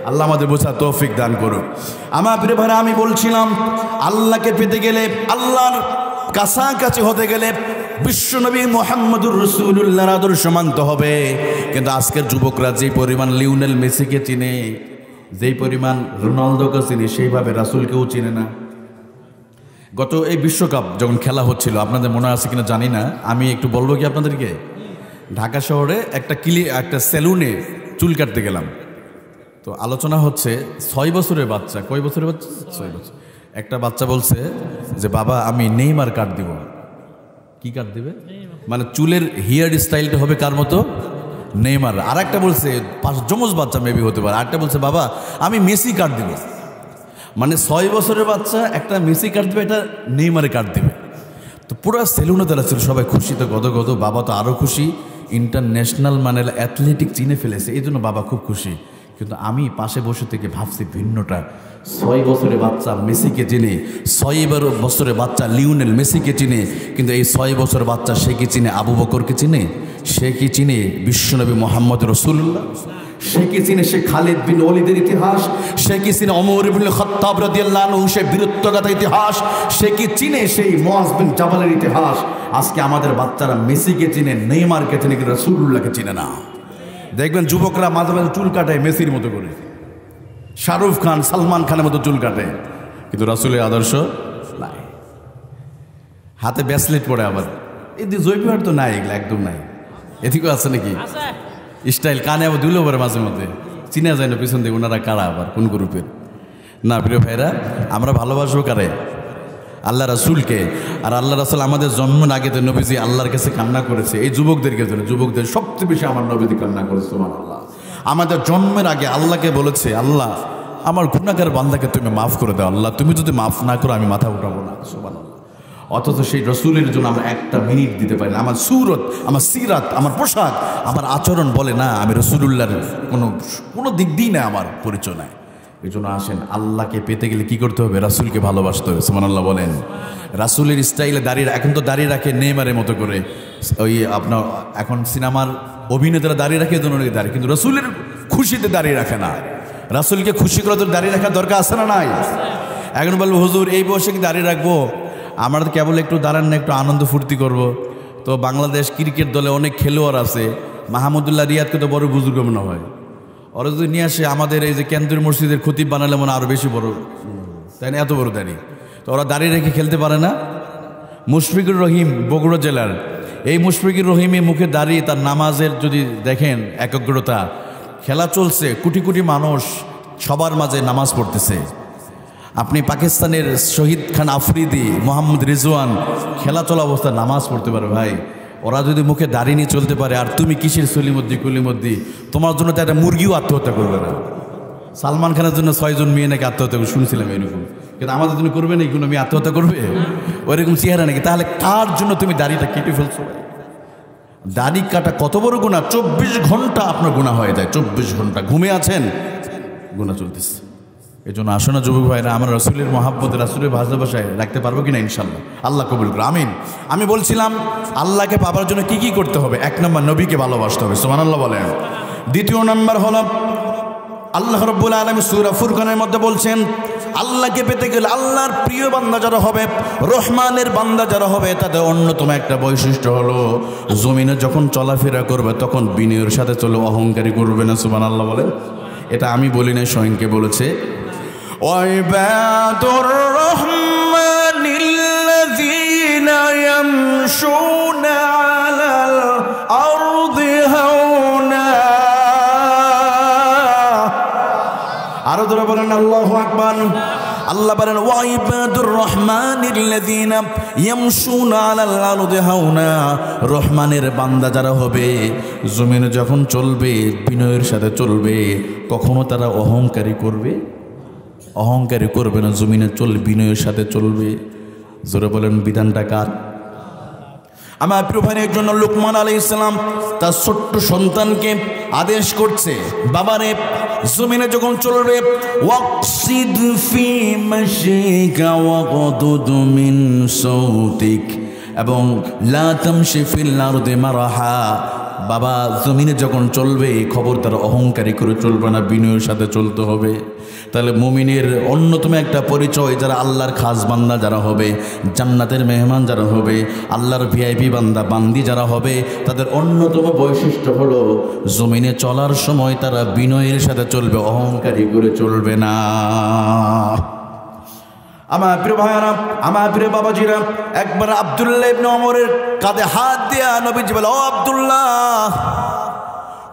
আল্লাহ আমাদের বোঝার তৌফিক দান করুক। আমার প্রিয় ভাইরা, আমি বলছিলাম আল্লাহকে পেতে গেলে, আল্লাহর কাছাকাছি হতে গেলে বিশ্বনবী মুহাম্মদুর রাসূলুল্লাহর আদর্শ মানতে হবে। কিন্তু আজকের যুবকরা যেই পরিমাণ লিওনেল মেসিকে চিনে, যেই পরিমাণ রোনালদোকে চিনে, সেইভাবে রাসূলকেও চিনে না। গত এই বিশ্বকাপ যখন খেলা হচ্ছিল, আপনাদের মনে আছে কিনা জানি না, আমি একটু বলবো কি আপনাদেরকে, ঢাকা শহরে একটা সেলুনে চুল কাটতে গেলাম। তো আলোচনা হচ্ছে 6 বছরের বাচ্চা, কয় বছরের বাচ্চা? 6 বছর। একটা বাচ্চা বলছে যে বাবা আমি নেইমার কাট দিব। কি কাট দিবে? মানে চুলের হেয়ার স্টাইলটা হবে কার মতো? নেইমার। আর একটা বলছে, 5 জমজ বাচ্চা মেবি হতে পারে, আরেকটা বলছে বাবা আমি মেসি কাট দিব। মানে 6 বছরের বাচ্চা একটা মেসি কাট দিবে, এটা নেইমারে কাট দিবে। তো পুরো সেলুনে তারা ছিল সবাই খুশিতে গদগদ। বাবা তো আরও খুশি, ইন্টারন্যাশনাল মানে অ্যাথলেটিক চিনে ফেলেছে, এই জন্য বাবা খুব খুশি। কিন্তু আমি পাশে বসে থেকে ভাবছি ভিন্নটা। 6 বছরের বাচ্চা মেসিকে চিনে, 6 বছরের বাচ্চা লিওনেল মেসিকে চিনে, কিন্তু এই 6 বছরের বাচ্চা সে কি চিনে আবু বকরকে চিনে? সে কি চিনে বিশ্বনবী মুহাম্মদ রাসূলুল্লাহ? সে কি চিনে সে খালিদ বিন ওয়ালিদের ইতিহাস? সে কি চিনে ওমর ইবনে খাত্তাব রাদিয়াল্লাহু আনহু সে বীরত্বগাথা ইতিহাস? সে কি চিনে সেই মুআজ বিন জাবালের ইতিহাস? আজকে আমাদের বাচ্চারা মেসিকে চিনে, নেইমারকে চিনে, কিন্তু রাসূলুল্লাহকে চিনে না। দেখবেন যুবকরা মাঝে মাঝে চুল কাটায় মেসির মতো করে, শাহরুখ খান, সালমান খানের মতো চুল কাটে, কিন্তু রাসূলের আদর্শ নাই। হাতে ব্রেসলেট পরে, আবার এই জয়পুরহাট তো নাই, এগুলো একদম নাই। এদিকেও আছে নাকি স্টাইল? কানে আবার দুলো পরে মাঝে মধ্যে, চিনা যায় না পিছন দিয়ে ওনারা কারা, আবার কোন গ্রুপের। না প্রিয় ভাইরা, আমরা ভালোবাসবো কারে? আল্লাহ রাসূলকে। আর আল্লাহ রাসূল আমাদের জন্মের আগে তো নবীজি আল্লাহর কাছে কান্না করেছে এই যুবকদেরকে জন্য। যুবকদের সবচেয়ে বেশি আমার নবীজি কান্না করেছে। সুবহানাল্লাহ। আমাদের জন্মের আগে আল্লাহকে বলেছে, আল্লাহ আমার গুনাহগার বান্দাকে তুমি মাফ করে দাও, আল্লাহ তুমি যদি মাফ না করো আমি মাথা উঠাবো না। সুবহানাল্লাহ। অথচ সেই রসুলের জন্য আমরা একটা মিনিট দিতে পারি না। আমার সুরত, আমার সিরাত, আমার পোশাক, আমার আচরণ বলে না আমি রসুলুল্লাহর কোনো দিক দিই না, আমার পরিচয় নাই। এই জন্য আসেন, আল্লাহকে পেতে গেলে কি করতে হবে? রাসূলকে ভালোবাসতে হবে। সুবহানাল্লাহ বলেন। রাসূলের স্টাইলে দাঁড়িয়ে, এখন তো দাঁড়িয়ে রাখে নেইমারের মতো করে, ওই আপনার এখন সিনেমার অভিনেতারা দাঁড়িয়ে রাখে দাঁড়িয়ে, কিন্তু রাসূলের খুশিতে দাঁড়িয়ে রাখে না। রাসূলকে খুশি করার জন্য দাঁড়িয়ে রাখার দরকার আছে না নাই? এখন বলবো হুজুর এই বয়সে কি দাঁড়িয়ে রাখবো? আমরা তো কেবল একটু দাঁড়ান না, একটু আনন্দ ফুর্তি করব। তো বাংলাদেশ ক্রিকেট দলে অনেক খেলোয়াড় আছে, মাহমুদুল্লাহ রিয়াদকে তো বড় বুজুর্গ মনে হয়, ওরা যদি নিয়ে আসে আমাদের এই যে কেন্দ্রীয় মসজিদের খতিব বানালে মনে আরও বেশি বড়, তাই না? এত বড় দাঁড়িয়ে তো ওরা দাঁড়িয়ে রেখে খেলতে পারে না। মুশফিকুর রহিম বগুড়া জেলার, এই মুশফিকুর রহিমের মুখে দাঁড়িয়ে তার নামাজের যদি দেখেন একাগ্রতা, খেলা চলছে, কোটি কোটি মানুষ সবার মাঝে নামাজ পড়তেছে। আপনি পাকিস্তানের শহীদ খান আফ্রিদি, মোহাম্মদ রিজওয়ান খেলা চলা অবস্থায় নামাজ পড়তে পারে। ভাই ওরা যদি মুখে দাঁড়িয়ে নিয়ে চলতে পারে, আর তুমি কিসের সলিমদ্দি কুলিমদ্দি? তোমার জন্য তো একটা মুরগিও আত্মহত্যা করবে না। সালমান খানের জন্য 6 জন মেয়ে নাকি আত্মহত্যা করে, শুনছিলাম এরকম। কিন্তু আমাদের জন্য করবে না কোনো মেয়ে আত্মহত্যা করবে ওইরকম চেহারা নাকি? তাহলে কার জন্য তুমি দাড়িটা কেটে ফেলছো? দাড়ি কাটা কত বড় গুনাহ! 24 ঘন্টা আপনার গুনাহ হয়ে যায়। 24 ঘন্টা ঘুমে আছেন, গুনাহ চলতেছে। এই জন্য আসো না যুবক ভাইরা, আমরা রাসূলের মহাব্বত, রাসূলের ভালোবাসায় রাখতে পারবো কিনা ইনশাল্লাহ। আল্লাহ কবুল করে, আমিন। আমি বলছিলাম আল্লাহকে পাবার জন্য কি কি করতে হবে। 1 নম্বর, নবীকে ভালোবাসতে হবে, সুবহানাল্লাহ বলেন। 2 নম্বর হলো আল্লাহ রাব্বুল আলামিন সূরা ফুরকানের মধ্যে বলছেন, আল্লাহকে পেতে গেলে আল্লাহর প্রিয় বান্দা যারা হবে, রহমানের বান্দা যারা হবে, তাদের অন্যতম একটা বৈশিষ্ট্য হলো জমিনে যখন চলাফেরা করবে তখন বিনয়ের সাথে চলে, অহংকারী করবে না। সুবহানাল্লাহ বলেন। এটা আমি বলি না, স্বয়ংকে বলেছে। ওয়াইবাদুর রহমানিল্লাযীনা ইয়ামশুনা আলাল আরদি হাওনা। আরো ধরে বলেন আল্লাহু আকবার। আল্লাহ বলেন ওয়াইবাদুর রহমানিল্লাযীনা ইয়ামশুনা আলাল আরদি হাওনা। রহমানের বান্দা যারা হবে জমিনে যখন চলবে বিনয়ের সাথে চলবে, কখনো তারা অহংকারী করবে না। জমিনে চলবে বিনয়ের সাথে চলবে। জোরে বলেন বিধানটা কার? আমার প্রিয় ভাইয়ের জন্য লুকমান আলাইহিস সালাম তার ছোট্ট সন্তানকে আদেশ করছে, বাবারে জমিনে যখন চলবে ওয়াকসিদ ফি মাশিকা ওয়াগদুদ মিন সাউতিক এবং লা তামশি ফিল আরদি মারহা। বাবা জমিনে যখন চলবে খবরদার অহংকারী করে চলবে না, বিনয়ের সাথে চলতে হবে। তাহলে মুমিনের অন্যতম একটা পরিচয়, যারা আল্লাহর খাস বান্দা যারা হবে, জান্নাতের মেহমান যারা হবে, আল্লাহর ভিআইপি বান্দা বান্দি যারা হবে, তাদের অন্যতম বৈশিষ্ট্য হলো জমিনে চলার সময় তারা বিনয়ের সাথে চলবে, অহংকারী করে চলবে না। আমার প্রিয় ভাইয়ারা, আমার প্রিয় বাবাজিরা, একবার আব্দুল্লাহ ইবনে ওমরের কাঁধে হাত দিয়া নবীজি বলে, ও আব্দুল্লাহ,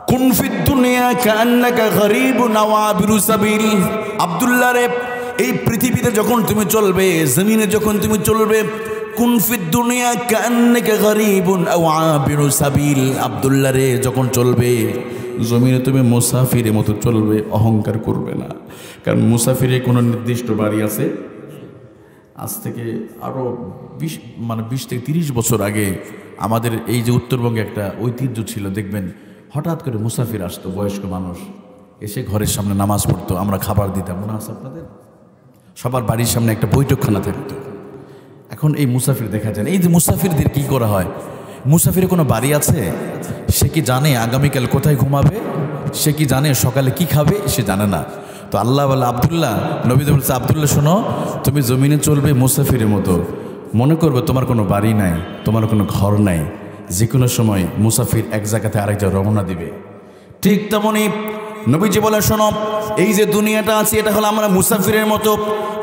কুন ফিদ দুনিয়া কান্নাকা গরীবুন আও আবিরু সাবিল। আব্দুল্লাহ রে, এই পৃথিবীতে যখন তুমি চলবে, জমিনে যখন তুমি চলবে, কুন ফিদ দুনিয়া কান্নাকা গরীবুন আও আবিরু সাবিল। আব্দুল্লাহ রে, যখন চলবে জমিনে তুমি মুসাফিরের মতো চলবে, অহংকার করবে না। কারণ মুসাফিরের কোনো নির্দিষ্ট বাড়ি আছে। আজ থেকে আরও 20 থেকে 30 বছর আগে আমাদের এই যে উত্তরবঙ্গে একটা ঐতিহ্য ছিল, দেখবেন হঠাৎ করে মুসাফির আসতো, বয়স্ক মানুষ এসে ঘরের সামনে নামাজ পড়তো, আমরা খাবার দিতাম। মনে আছে আপনাদের? সবার বাড়ির সামনে একটা বৈঠকখানা থাকতো। এখন এই মুসাফির দেখা যায় না। এই যে মুসাফিরদের কি করা হয়, মুসাফিরের কোনো বাড়ি আছে? সে কি জানে আগামীকাল কোথায় ঘুমাবে? সে কি জানে সকালে কি খাবে? সে জানে না। তো আল্লাহ বলে, আব্দুল্লাহ, নবী বলছে, আব্দুল্লাহ শোনো, তুমি জমিনে চলবে মুসাফিরের মতো, মনে করবে তোমার কোনো বাড়ি নাই, তোমার কোনো ঘর নাই, যে কোনো সময় মুসাফির এক জায়গাতে আরেক জায়গায় রওনা দিবে। ঠিক তেমনই নবীজি বলে, শোনো, এই যে দুনিয়াটা আছে এটা হলো আমরা মুসাফিরের মতো।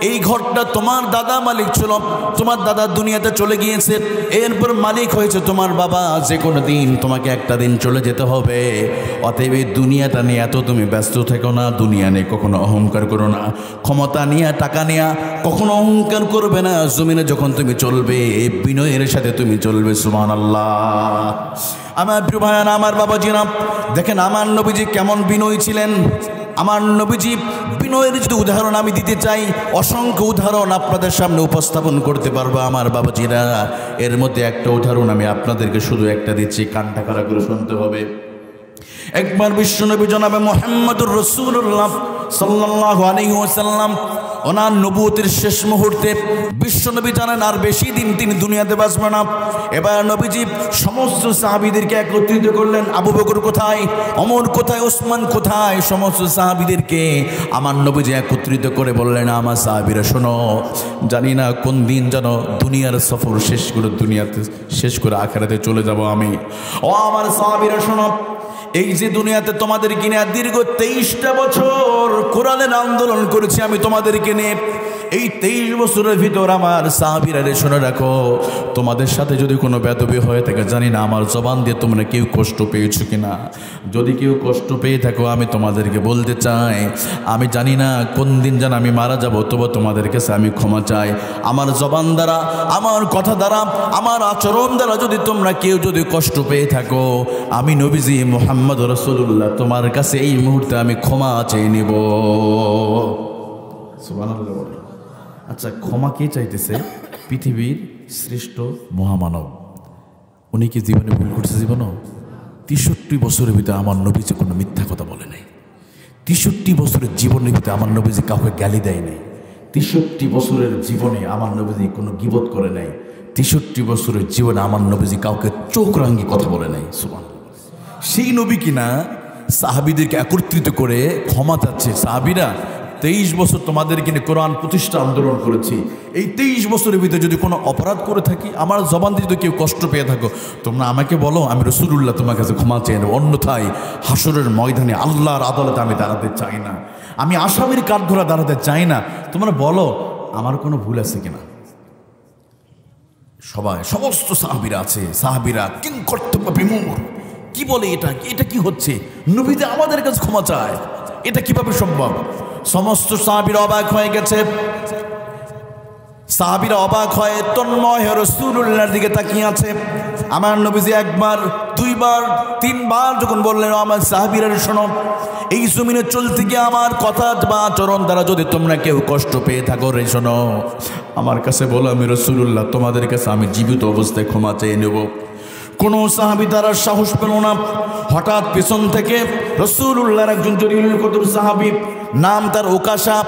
এই ঘরটা তোমার দাদা মালিক ছিল, তোমার দাদা দুনিয়াতে চলে গিয়েছে, এরপর মালিক হয়েছে তোমার বাবা। যে কোনো দিন তোমাকে একটা দিন চলে যেতে হবে। অতএব এই দুনিয়াটা নিয়ে এত তুমি ব্যস্ত থেকো না, দুনিয়া নিয়ে কখনো অহংকার করো না, ক্ষমতা নিয়ে টাকা নিয়ে কখনো অহংকার করবে না। জমিনে যখন তুমি চলবে বিনয়ের সাথে তুমি চলবে। সুবহানাল্লাহ। আমার প্রিয় ভাইয়ারা, আমার বাবাজিরা, দেখেন আমার নবীজি কেমন বিনয়ী ছিলেন। আমার নবীজি বিনয়ের যদি উদাহরণ আমি দিতে চাই, অসংখ্য উদাহরণ আপনাদের সামনে উপস্থাপন করতে পারবো আমার বাবাজিরা। এর মধ্যে একটা উদাহরণ আমি আপনাদেরকে শুধু একটা দিচ্ছি, কানটা খাড়া করে শুনতে হবে। একবার বিশ্বনবী জনাবে মুহাম্মদুর রাসূলুল্লাহ সাল্লাল্লাহু আলাইহি ওয়াসাল্লাম ওনার নবুয়তের শেষ মুহূর্তে বিশ্বনবী জানেন আর বেশি দিন তিনি দুনিয়াতে বাঁচবেন না। এবার নবীজি সমস্ত সাহাবীদেরকে একত্রিত করলেন। আবু বকর কোথায়, ওমর কোথায়, ওসমান কোথায়, সমস্ত সাহাবীদেরকে আমার নবীজি একত্রিত করে বললেন, আমার সাহাবীরা শোনো, জানি না কোন দিন যেন দুনিয়ার সফর শেষ করে, দুনিয়াতে শেষ করে আখিরাতে চলে যাব আমি। ও আমার সাহাবীরা শোনো, এই যে দুনিয়াতে তোমাদেরকে নিয়ে দীর্ঘ 23টা বছর কোরআনের আন্দোলন করেছি আমি তোমাদেরকে নিয়ে। এই 23 বছরের ভিতর আমার সাহাবীরা রে শুনে রাখো, তোমাদের সাথে যদি কোনো বেদবি হয়ে থাকে, জানি না আমার জবান দিয়ে তোমরা কেউ কষ্ট পেয়েছো কিনা। যদি কেউ কষ্ট পেয়ে থাকো আমি তোমাদেরকে বলতে চাই, আমি জানি না কোন দিন যেন আমি মারা যাব, তবু তোমাদের কাছে আমি ক্ষমা চাই। আমার জবান দ্বারা, আমার কথা দ্বারা, আমার আচরণ দ্বারা যদি তোমরা কেউ যদি কষ্ট পেয়ে থাকো, আমি নবীজি মুহাম্মদ রাসূলুল্লাহ তোমার কাছে এই মুহূর্তে আমি ক্ষমা চেয়ে নিব। সুবহানাল্লাহ। আচ্ছা, ক্ষমা কে চাইতেছে? পৃথিবীর শ্রেষ্ঠ মহামানব। উনি কি জীবনে ভুল করছে? জীবনও 63 বছরের ভিতরে আমার নবীজি কোনো মিথ্যা কথা বলে নাই। 63 বছরের জীবনের ভিতরে আমার নবীজি কাউকে গালি দেয় নাই। 63 বছরের জীবনে আমার নবীজি কোনো গীবত করে নাই। 63 বছরের জীবনে আমার নবীজি কাউকে চোখ রাঙিয়ে কথা বলে নাই। সুবহানাল্লাহ। সেই নবী কিনা সাহাবীদেরকে একত্রিত করে ক্ষমা চাচ্ছে। সাহাবীরা 23 বছর তোমাদেরকে নিয়ে কোরআন প্রতিষ্ঠা আন্দোলন করেছি, এই 23 বছরের ভিতরে যদি কোনো অপরাধ করে থাকি, আমার জবান দিয়ে যদি কেউ কষ্ট পেয়ে থাকো, তোমরা আমাকে বলো, আমি রাসূলুল্লাহ তোমার কাছে ক্ষমা চেয়ে নেব। অন্যথায় হাসরের ময়দানে আল্লাহর আদালতে আমি দাঁড়াতে চাই না, আমি আসামির কাঠগড়া দাঁড়াতে চাই না। তোমরা বলো আমার কোনো ভুল আছে কিনা। সবাই, সমস্ত সাহাবীরা আছে, সাহাবীরা কিংকর্তব্য বিমূঢ়। কি বলে এটা, এটা কি হচ্ছে? নবীতে আমাদের কাছে ক্ষমা চায়, এটা কিভাবে সম্ভব? সমস্ত সাহাবীরা অবাক হয়ে গেছে। সাহাবীরা অবাক হয়ে তন্ময় হয়ে রাসূলুল্লাহর দিকে তাকিয়ে আছে। আমার নবীজি একবার, দুইবার, তিনবার যখন বললেন, আমার সাহাবীরা শোনো, এই জমিনে চলতে গিয়ে আমার কথা বা আচরণ দ্বারা যদি তোমরা কেউ কষ্ট পেয়ে থাকো, রে শোনো, আমার কাছে বলো, আমি রাসূলুল্লাহ তোমাদের কাছে আমি জীবিত অবস্থায় ক্ষমা চেয়ে নেব। কোনো সাহাবী তারা সাহস পেল না। হঠাৎ পেছন থেকে রাসূলুল্লাহর একজন জলিলুল কদর সাহাবী, নাম তার ওকাশা,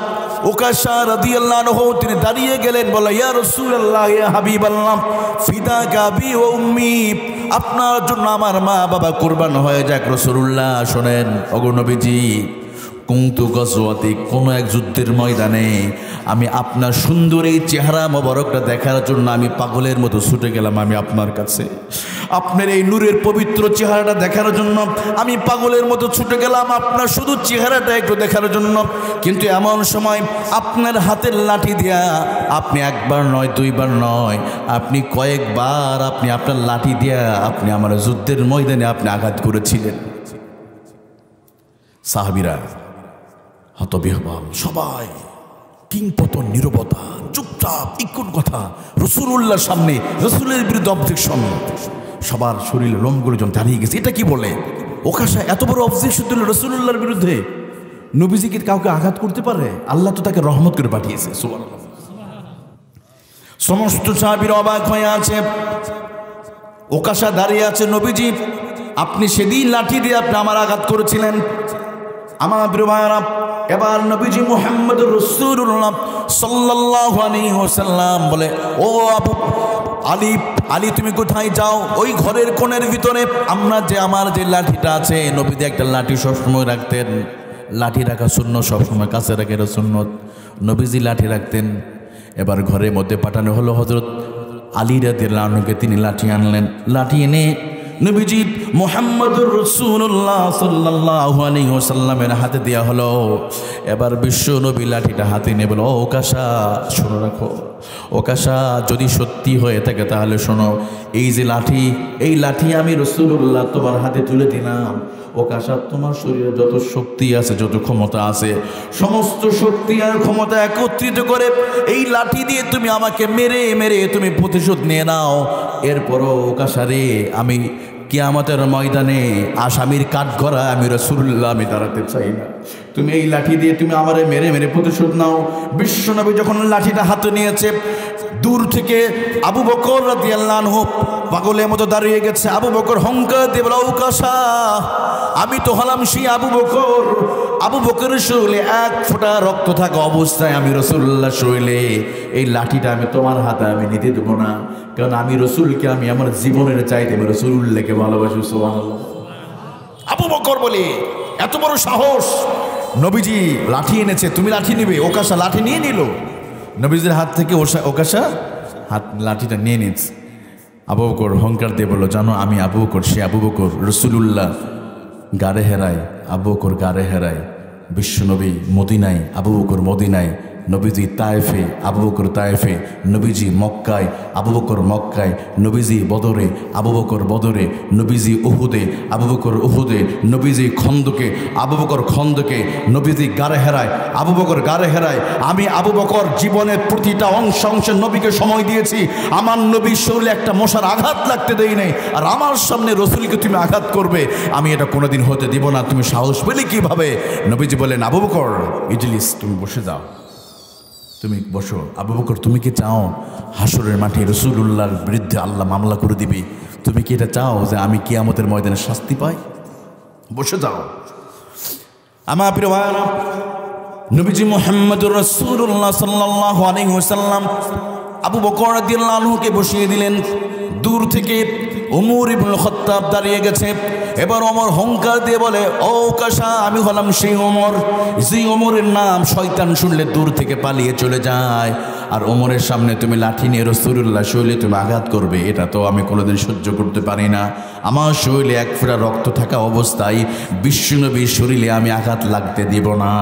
ওকাশা রাদিয়াল্লাহু আনহু, তিনি দাঁড়িয়ে গেলেন, বলে, ইয়া রাসূলুল্লাহ, ইয়া হাবিবাল্লাহ, ফিদাকা আবি ওয়া উম্মি, আপনার জন্য আমার মা বাবা কুরবান হয়ে যাক। রাসূলুল্লাহ শোনেন, ওগো নবীজি, কুনতু গাজওয়াতি, কোন এক যুদ্ধের ময়দানে আমি আপনার সুন্দর এই চেহারা মোবারকটা দেখার জন্য আমি পাগলের মতো ছুটে গেলাম আমি আপনার কাছে। আপনার এই নূরের পবিত্র চেহারাটা দেখার জন্য আমি পাগলের মতো ছুটে গেলাম, আপনার শুধু চেহারাটা একটু দেখার জন্য। কিন্তু এমন সময় আপনার হাতের লাঠি দিয়া আপনি একবার নয়, দুইবার নয়, আপনি কয়েকবার আপনি আপনার লাঠি দিয়া আপনি আমার যুদ্ধের ময়দানে আপনি আঘাত করেছিলেন। সাহাবীরা হতবিহ্বল, সবাই কিংপতন, নীরবতা, চুপচাপ, ইকুন কথা। রাসূলুল্লাহর সামনে রাসূলের বিরুদ্ধে অবজেকশন, সবার শরীরে লোমগুলো যখন দাঁড়িয়ে গেছে। এটা কি বলে? ওকাশা এত বড় অবজেকশন দিল রাসূলুল্লাহর বিরুদ্ধে। নবীজি কি কাউকে আঘাত করতে পারে? আল্লাহ তো তাকে রহমত করে পাঠিয়েছে। সুবহানাল্লাহ। সমস্ত সাহাবীরা অবাক হয়ে আছে। ওকাশা দাঁড়িয়ে আছে, নবীজি আপনি সেদিন লাঠি দিয়ে আপনি আমার আঘাত করেছিলেন। আমার প্রিয় ভাইরা, এবার নবীজি মুহাম্মদুর রাসূলুল্লাহ সাল্লাল্লাহু আলাইহি ওয়াসাল্লাম বলে, ও আবু আলী, আলী তুমি কোথায় যাও? ওই ঘরের কোণের ভিতরে আমরা যে আমার যে লাঠিটা আছে, নবীজি একটা লাঠি সবসময় রাখতেন। লাঠি রাখা সুন্নত, সবসময় কাছে রাখে এটা সুন্নত। নবীজি লাঠি রাখতেন। এবার ঘরের মধ্যে পাঠানো হলো হযরত আলী রাদিয়াল্লাহু আনহুকে, তিনি লাঠি আনলেন। লাঠি এনে নবীজি মুহাম্মদুর রাসূলুল্লাহ সাল্লাল্লাহু আলাইহি ওয়াসাল্লামের হাতে দেয়া হলো। এবার বিশ্ব নবী লাঠিটা হাতে নিয়ে বলো, ওকাশা শোনো রাখো, ওকাশা যদি সত্যি হয়ে থাকে তাহলে শোনো, এই যে লাঠি, এই লাঠি আমি রাসূলুল্লাহ তোমার হাতে তুলে দিলাম। ওকাশা তোমার শরীরে যত শক্তি আছে, যত ক্ষমতা আছে, সমস্ত শক্তি আর ক্ষমতা একত্রিত করে এই লাঠি দিয়ে তুমি আমাকে মেরে মেরে তুমি প্রতিশোধ নিয়ে নাও। এরপরও ওকাশা রে, আমি কিয়ামতের ময়দানে আসামির কাঠগড়া আমি রাসূলুল্লাহ আমি দাঁড়াতে চাই না। তুমি এই লাঠি দিয়ে তুমি আমারে মেরে মেরে প্রতিশোধ নাও। বিশ্বনবী যখন লাঠিটা হাতে নিয়েছে, দূর থেকে আবু বকর রাদিয়াল্লাহু আনহু পাগলের মতো দাঁড়িয়ে গেছে। আবু বকর হুঙ্কার দিয়ে বলে, ওকাশা আমি তো হলাম সেই আবু বকর। আবু বকরের শরীরে এক ফোঁটা রক্ত থাকা অবস্থায় আমি রাসূলুল্লাহ শরীরে এই লাঠিটা আমি তোমার হাতে আমি নিতে দেবো না, কারণ আমি রাসূলকে আমি আমার জীবনের চাইতে আমি রাসূলুল্লাহকে ভালোবাসি। সুবহানাল্লাহ। আবু বকর বলে, এত বড় সাহস! নবীজি লাঠি এনেছে, তুমি লাঠি নিবে? ওকাশা লাঠি নিয়ে নিল নবীজির হাত থেকে। ওকাশা হাত লাঠিটা নিয়ে নিচ্ছে। আবু বকর হংকার দিয়ে বলল, জানো আমি আবু বকর, সে আবু বকর রাসূলুল্লাহ গাড়ে হেরায়, আবু বকর গাড়ে হেরায়। বিশ্বনবী মদিনায়, আবু বকর মদিনায়, নবীজি তায়েফে, আবু বকর তায়েফে, নবীজি মক্কায়, আবু বকর মক্কায়, নবীজি বদরে, আবু বকর বদরে, নবীজি উহুদে, আবু বকর উহুদে, নবীজি খন্দকে, আবু বকর খন্দকে, নবীজি গারে হেরায়, আবু বকর গারে হেরায়। আমি আবু বকর জীবনের প্রতিটা অংশ অংশে নবীকে সময় দিয়েছি। আমার নবীর শরীরে একটা মশার আঘাত লাগতে দেই নাই, আর আমার সামনে রসুলকে তুমি আঘাত করবে, আমি এটা কোনোদিন হতে দিব না। তুমি সাহস পেলে কিভাবে? নবীজি বলেন, আবু বকর ইজলিস, তুমি বসে যাও, তুমি বসো। আবু বকর, তুমি কি চাও হাসরের মাঠে রসুলুল্লাহর বিরুদ্ধে আল্লাহ মামলা করে দিবে? তুমি কি এটা চাও যে আমি কিয়ামতের ময়দানে শাস্তি পাই? বসে যাও। আমার প্রিয় ভাইরা, নবীজি মুহাম্মদুর রাসূলুল্লাহ সাল্লাল্লাহু আলাইহি ওয়াসাল্লাম আবু বকর রাদিয়াল্লাহু আনহুকে বসিয়ে দিলেন। দূর থেকে ওমর ইবনুল খাত্তাব দাঁড়িয়ে গেছে। এবার ওমর হুঙ্কার দিয়ে বলে, ও কাশা, আমি হলাম সেই ওমর, যে ওমরের নাম শয়তান শুনলে দূর থেকে পালিয়ে চলে যায়। আর ওমরের সামনে তুমি লাঠি নিয়ে রাসূলুল্লাহ শরীরে তুমি আঘাত করবে, এটা তো আমি কোনোদিন সহ্য করতে পারি না। আমার শরীরে এক ফোঁটা রক্ত থাকা অবস্থায় বিশ্বনবীর শরীরে আমি আঘাত লাগতে দিব না।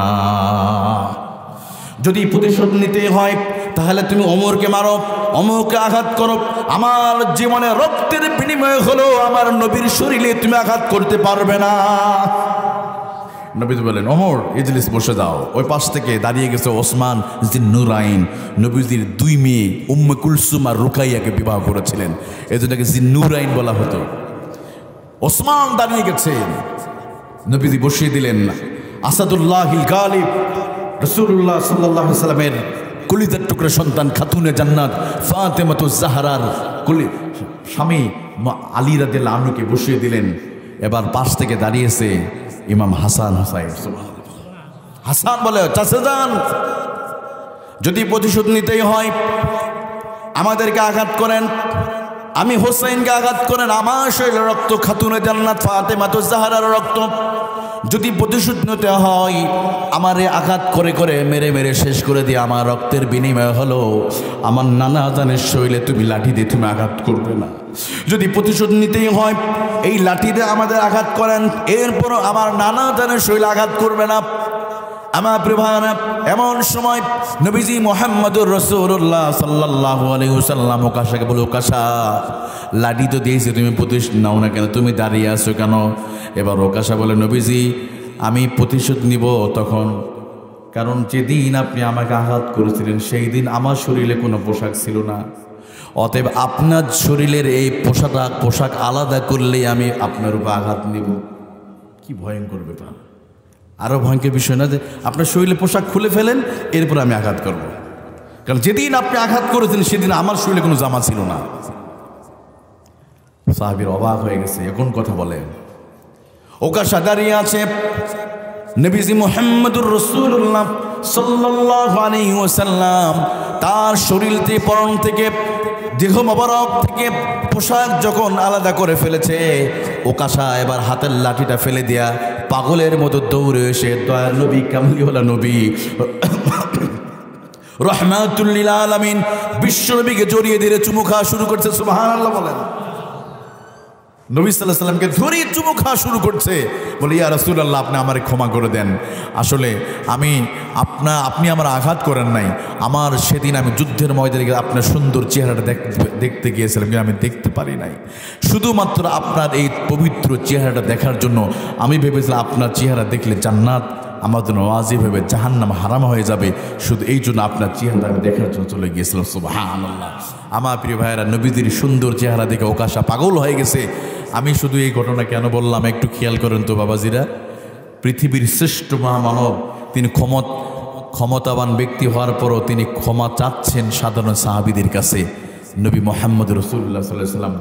যদি প্রতিশোধ নিতে হয় তাহলে তুমি ওমরকে মারো, ওমরকে আঘাত করো। আমার জীবনে রক্তের বিনিময় হলো আমার নবীর শরীরে তুমি আঘাত করতে পারবে না। নবী বলেন, ওমর ইজলিস, বসে যাও। ওই পাশ থেকে দাঁড়িয়ে গেছে ওসমান জিন্নুরাইন। নবীজির দুই মেয়ে উম্মে কুলসুম আর রুকাইয়াকে বিবাহ করেছিলেন, এই জন্য জিন্নুরাইন বলা হতো। ওসমান দাঁড়িয়ে গেছেন, নবীজি বসিয়ে দিলেন আসাদুল্লাহিল গালিব, রাসূলুল্লাহ সাল্লাল্লাহু আলাইহি সাল্লামের কলিজার টুকরা সন্তান, খাতুনে জান্নাত ফাতেমাতুজ জাহরার স্বামী আলী রাদিয়াল্লাহু আনহুকে বসিয়ে দিলেন। এবার পাশ থেকে দাঁড়িয়েছে ইমাম হাসান হুসাইন। হাসান বলে, চাচা যান, যদি প্রতিশোধ নিতেই হয় আমাদেরকে আঘাত করেন, আমি হোসেনকে আঘাত করেন, আমার শরীরে রক্ত, খাতুনে জান্নাত ফাতেমাতুজ জাহরার রক্ত। যদি প্রতিশোধ নিতে হয় আমারে আঘাত করে করে মেরে মেরে শেষ করে দিয়ে আমার রক্তের বিনিময় হলো আমার নানা জানের শরীরে তুমি লাঠি দিয়ে তুমি আঘাত করবে না। যদি প্রতিশোধ নিতেই হয় এই লাঠি দিয়ে আমাদের আঘাত করেন, এরপরও আমার নানা জানের শরীরে আঘাত করবে না। আমার প্রিয় ভাইরা, এমন সময় নবীজি মুহাম্মদুর রাসূলুল্লাহ সাল্লাল্লাহু আলাইহি ওয়াসাল্লাম ওকাশাকে বলে, ওকাশা, লাঠি তো দিয়েছে, তুমি প্রতিশোধ নাও না কেন, তুমি দাঁড়িয়ে আছো কেন? এবার ওকাশা বলে, নবীজি আমি প্রতিশোধ নিব তখন, কারণ যেদিন আপনি আমাকে আঘাত করেছিলেন সেই দিন আমার শরীরে কোনো পোশাক ছিল না, অতএব আপনার শরীরের এই পোশাক আলাদা করলেই আমি আপনার উপর আঘাত নিব। কি ভয়ঙ্কর ব্যাপার! আরও ভয়ঙ্কর বিষয় না যে আপনার শরীরে পোশাক খুলে ফেলেন, এরপর আমি আঘাত করব, কারণ যেদিন আপনি আঘাত করেছেন সেদিন আমার শরীরে কোনো জামা ছিল না। সাহাবীর অবাক হয়ে গেছে, এখন কথা বলেন। ওকাশা দাঁড়িয়ে আছে, নবীজি মুহাম্মদুর রাসূলুল্লাহ সাল্লাল্লাহু আলাইহি ওয়াসাল্লাম তার শরীর থেকে, পরন থেকে, দেহ মোবারক থেকে পোশাক যখন আলাদা করে ফেলেছে, ওকাশা এবার হাতের লাঠিটা ফেলে দেয়া পাগলের মতো দৌড়ে এসে দয়ার নবী, কামলিওয়ালা নবী, রাহমাতুল লিল আলামিন বিশ্বনবীকে জড়িয়ে ধরে চুমু খাওয়া শুরু করছে। সুবহানাল্লাহ বলেন। নবী সাল্লাল্লাহু আলাইহি সাল্লামকে ধরে চুমু খাওয়া শুরু করছে, বলে, ইয়া রাসূলুল্লাহ, আপনি আমারে ক্ষমা করে দেন। আসলে আপনি আমার আঘাত করেন নাই, আমার সেদিন আমি যুদ্ধের ময়দানে আপনার সুন্দর চেহারাটা দেখতে গিয়েছিলাম, কিন্তু আমি দেখতে পারি নাই। শুধুমাত্র আপনার এই পবিত্র চেহারাটা দেখার জন্য আমি ভেবেছিলাম আপনার চেহারা দেখলে জান্নাত আমার জন্য ওয়াজিব হবে, জাহান্নাম হারাম হয়ে যাবে, শুধু এই জন্য আপনার চেহারা আমি দেখার জন্য চলে গিয়েছিলাম। সুবহানাল্লাহ। আমার প্রিয় ভাইয়েরা, নবীজির সুন্দর চেহারা দেখে ওকাশা পাগল হয়ে গেছে। আমি শুধু এই ঘটনা কেন বললাম একটু খেয়াল করেন তো বাবাজিরা। পৃথিবীর শ্রেষ্ঠ মহামানব, তিনি ক্ষমতাবান ব্যক্তি হওয়ার পরও তিনি ক্ষমা চাচ্ছেন সাধারণ সাহাবীদের কাছে। নবী মুহাম্মদ রাসূলুল্লাহ সাল্লাল্লাহু আলাইহি ওয়াসাল্লাম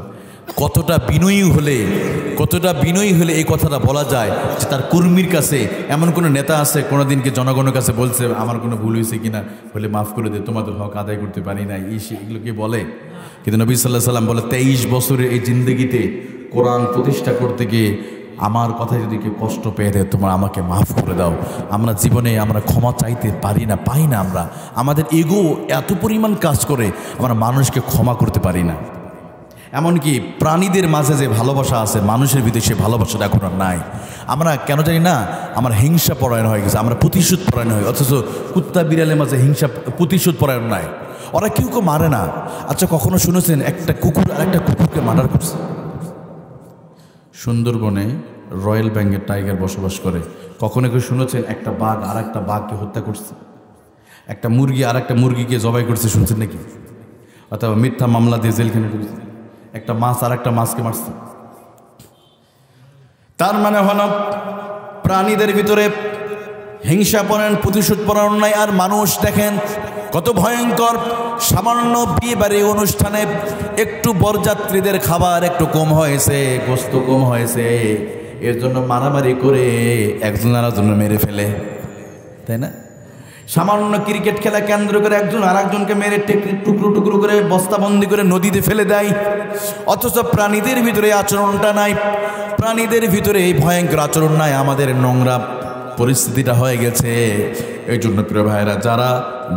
কতটা বিনয়ী হলে এই কথাটা বলা যায় যে তার কর্মীর কাছে, এমন কোনো নেতা আছে কোনোদিনকে জনগণের কাছে বলছে আমার কোনো ভুল হয়েছে কিনা, বলে মাফ করে দে, তোমাদের হক আদায় করতে পারি না, এগুলো কি বলে? কিন্তু নবী সাল্লাল্লাহু আলাইহি ওয়াসাল্লাম বলে, 23 বছরের এই জিন্দগিতে কোরআন প্রতিষ্ঠা করতে গিয়ে আমার কথা যদি কেউ কষ্ট পেয়ে দেয়, তোমরা আমাকে মাফ করে দাও। আমরা জীবনে ক্ষমা চাইতে পাই না, আমাদের ইগো এত পরিমাণ কাজ করে আমরা মানুষকে ক্ষমা করতে পারি না। এমনকি প্রাণীদের মাঝে যে ভালোবাসা আছে মানুষের ভিতরে সে ভালোবাসাটা এখন আর নাই। আমরা কেন জানি না, আমার হিংসা পরায়ণ হয়ে গেছে, আমরা প্রতিশোধ পরায়ণ হই, অথচ কুত্তা বিড়ালের মাঝে হিংসা প্রতিশোধ পরায়ণ নাই। ওরা কেউ কেউ মারে না। আচ্ছা, কখনো শুনেছেন একটা কুকুর আর একটা কুকুরকে মার্ডার করছে? সুন্দরবনে রয়্যাল বেঙ্গল টাইগার বসবাস করে। কখনো কেউ শুনেছেন একটা বাঘ আর একটা বাঘকে হত্যা করছে? একটা মুরগি আর একটা মুরগিকে জবাই করছে, শুনছেন নাকি? অথবা মিথ্যা মামলা দিয়ে জেলখানে ঢুকছে। একটা মাছ আর একটা মাছকে মারছে। তার মানে হলো প্রাণীদের ভিতরে হিংসা পরায়ণ, প্রতিশোধ পরায়ণ নাই। আর মানুষ দেখেন কত ভয়ঙ্কর। সামান্য বিয়ে বাড়ি অনুষ্ঠানে একটু বরযাত্রীদের খাবার একটু কম হয়েছে, গোস্ত কম হয়েছে, এর জন্য মারামারি করে একজন আরেকজন মেরে ফেলে, তাই না? সামান্য ক্রিকেট খেলা কেন্দ্র করে একজন আর একজনকে মেরে টুকরো টুকরো করে বস্তাবন্দি করে নদীতে ফেলে দেয়। অথচ প্রাণীদের ভিতরে আচরণটা নাই, প্রাণীদের ভিতরে এই ভয়ঙ্কর আচরণ নাই। আমাদের নোংরা পরিস্থিতিটা হয়ে গেছে। এই জন্য প্রিয় ভাইরা, যারা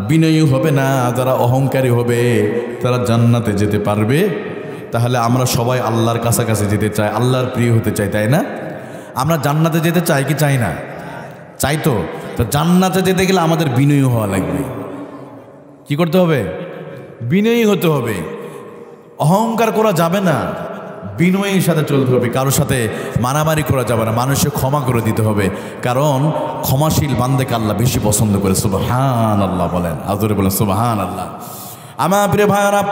বিনয়ী হবে না, যারা অহংকারী হবে, তারা জান্নাতে যেতে পারবে। তাহলে আমরা সবাই আল্লাহর কাছাকাছি যেতে চাই, আল্লাহর প্রিয় হতে চাই, তাই না? আমরা জান্নাতে যেতে চাই কি চাই না? চাই তো। জান্নাতে যেতে গেলে আমাদের বিনয়ী হওয়া লাগবে। কি করতে হবে? বিনয়ী হতে হবে। অহংকার করা যাবে না, বিনয়ের সাথে চলতে হবে। কারোর সাথে মারামারি করা যাবে না, মানুষকে ক্ষমা করে দিতে হবে। কারণ ক্ষমাশীল বান্দাকে আল্লাহ বেশি পছন্দ করে। সুবহানাল্লাহ বলেন, আজরে বলেন সুবহানাল্লাহ। আমার প্রিয় ভাইরা,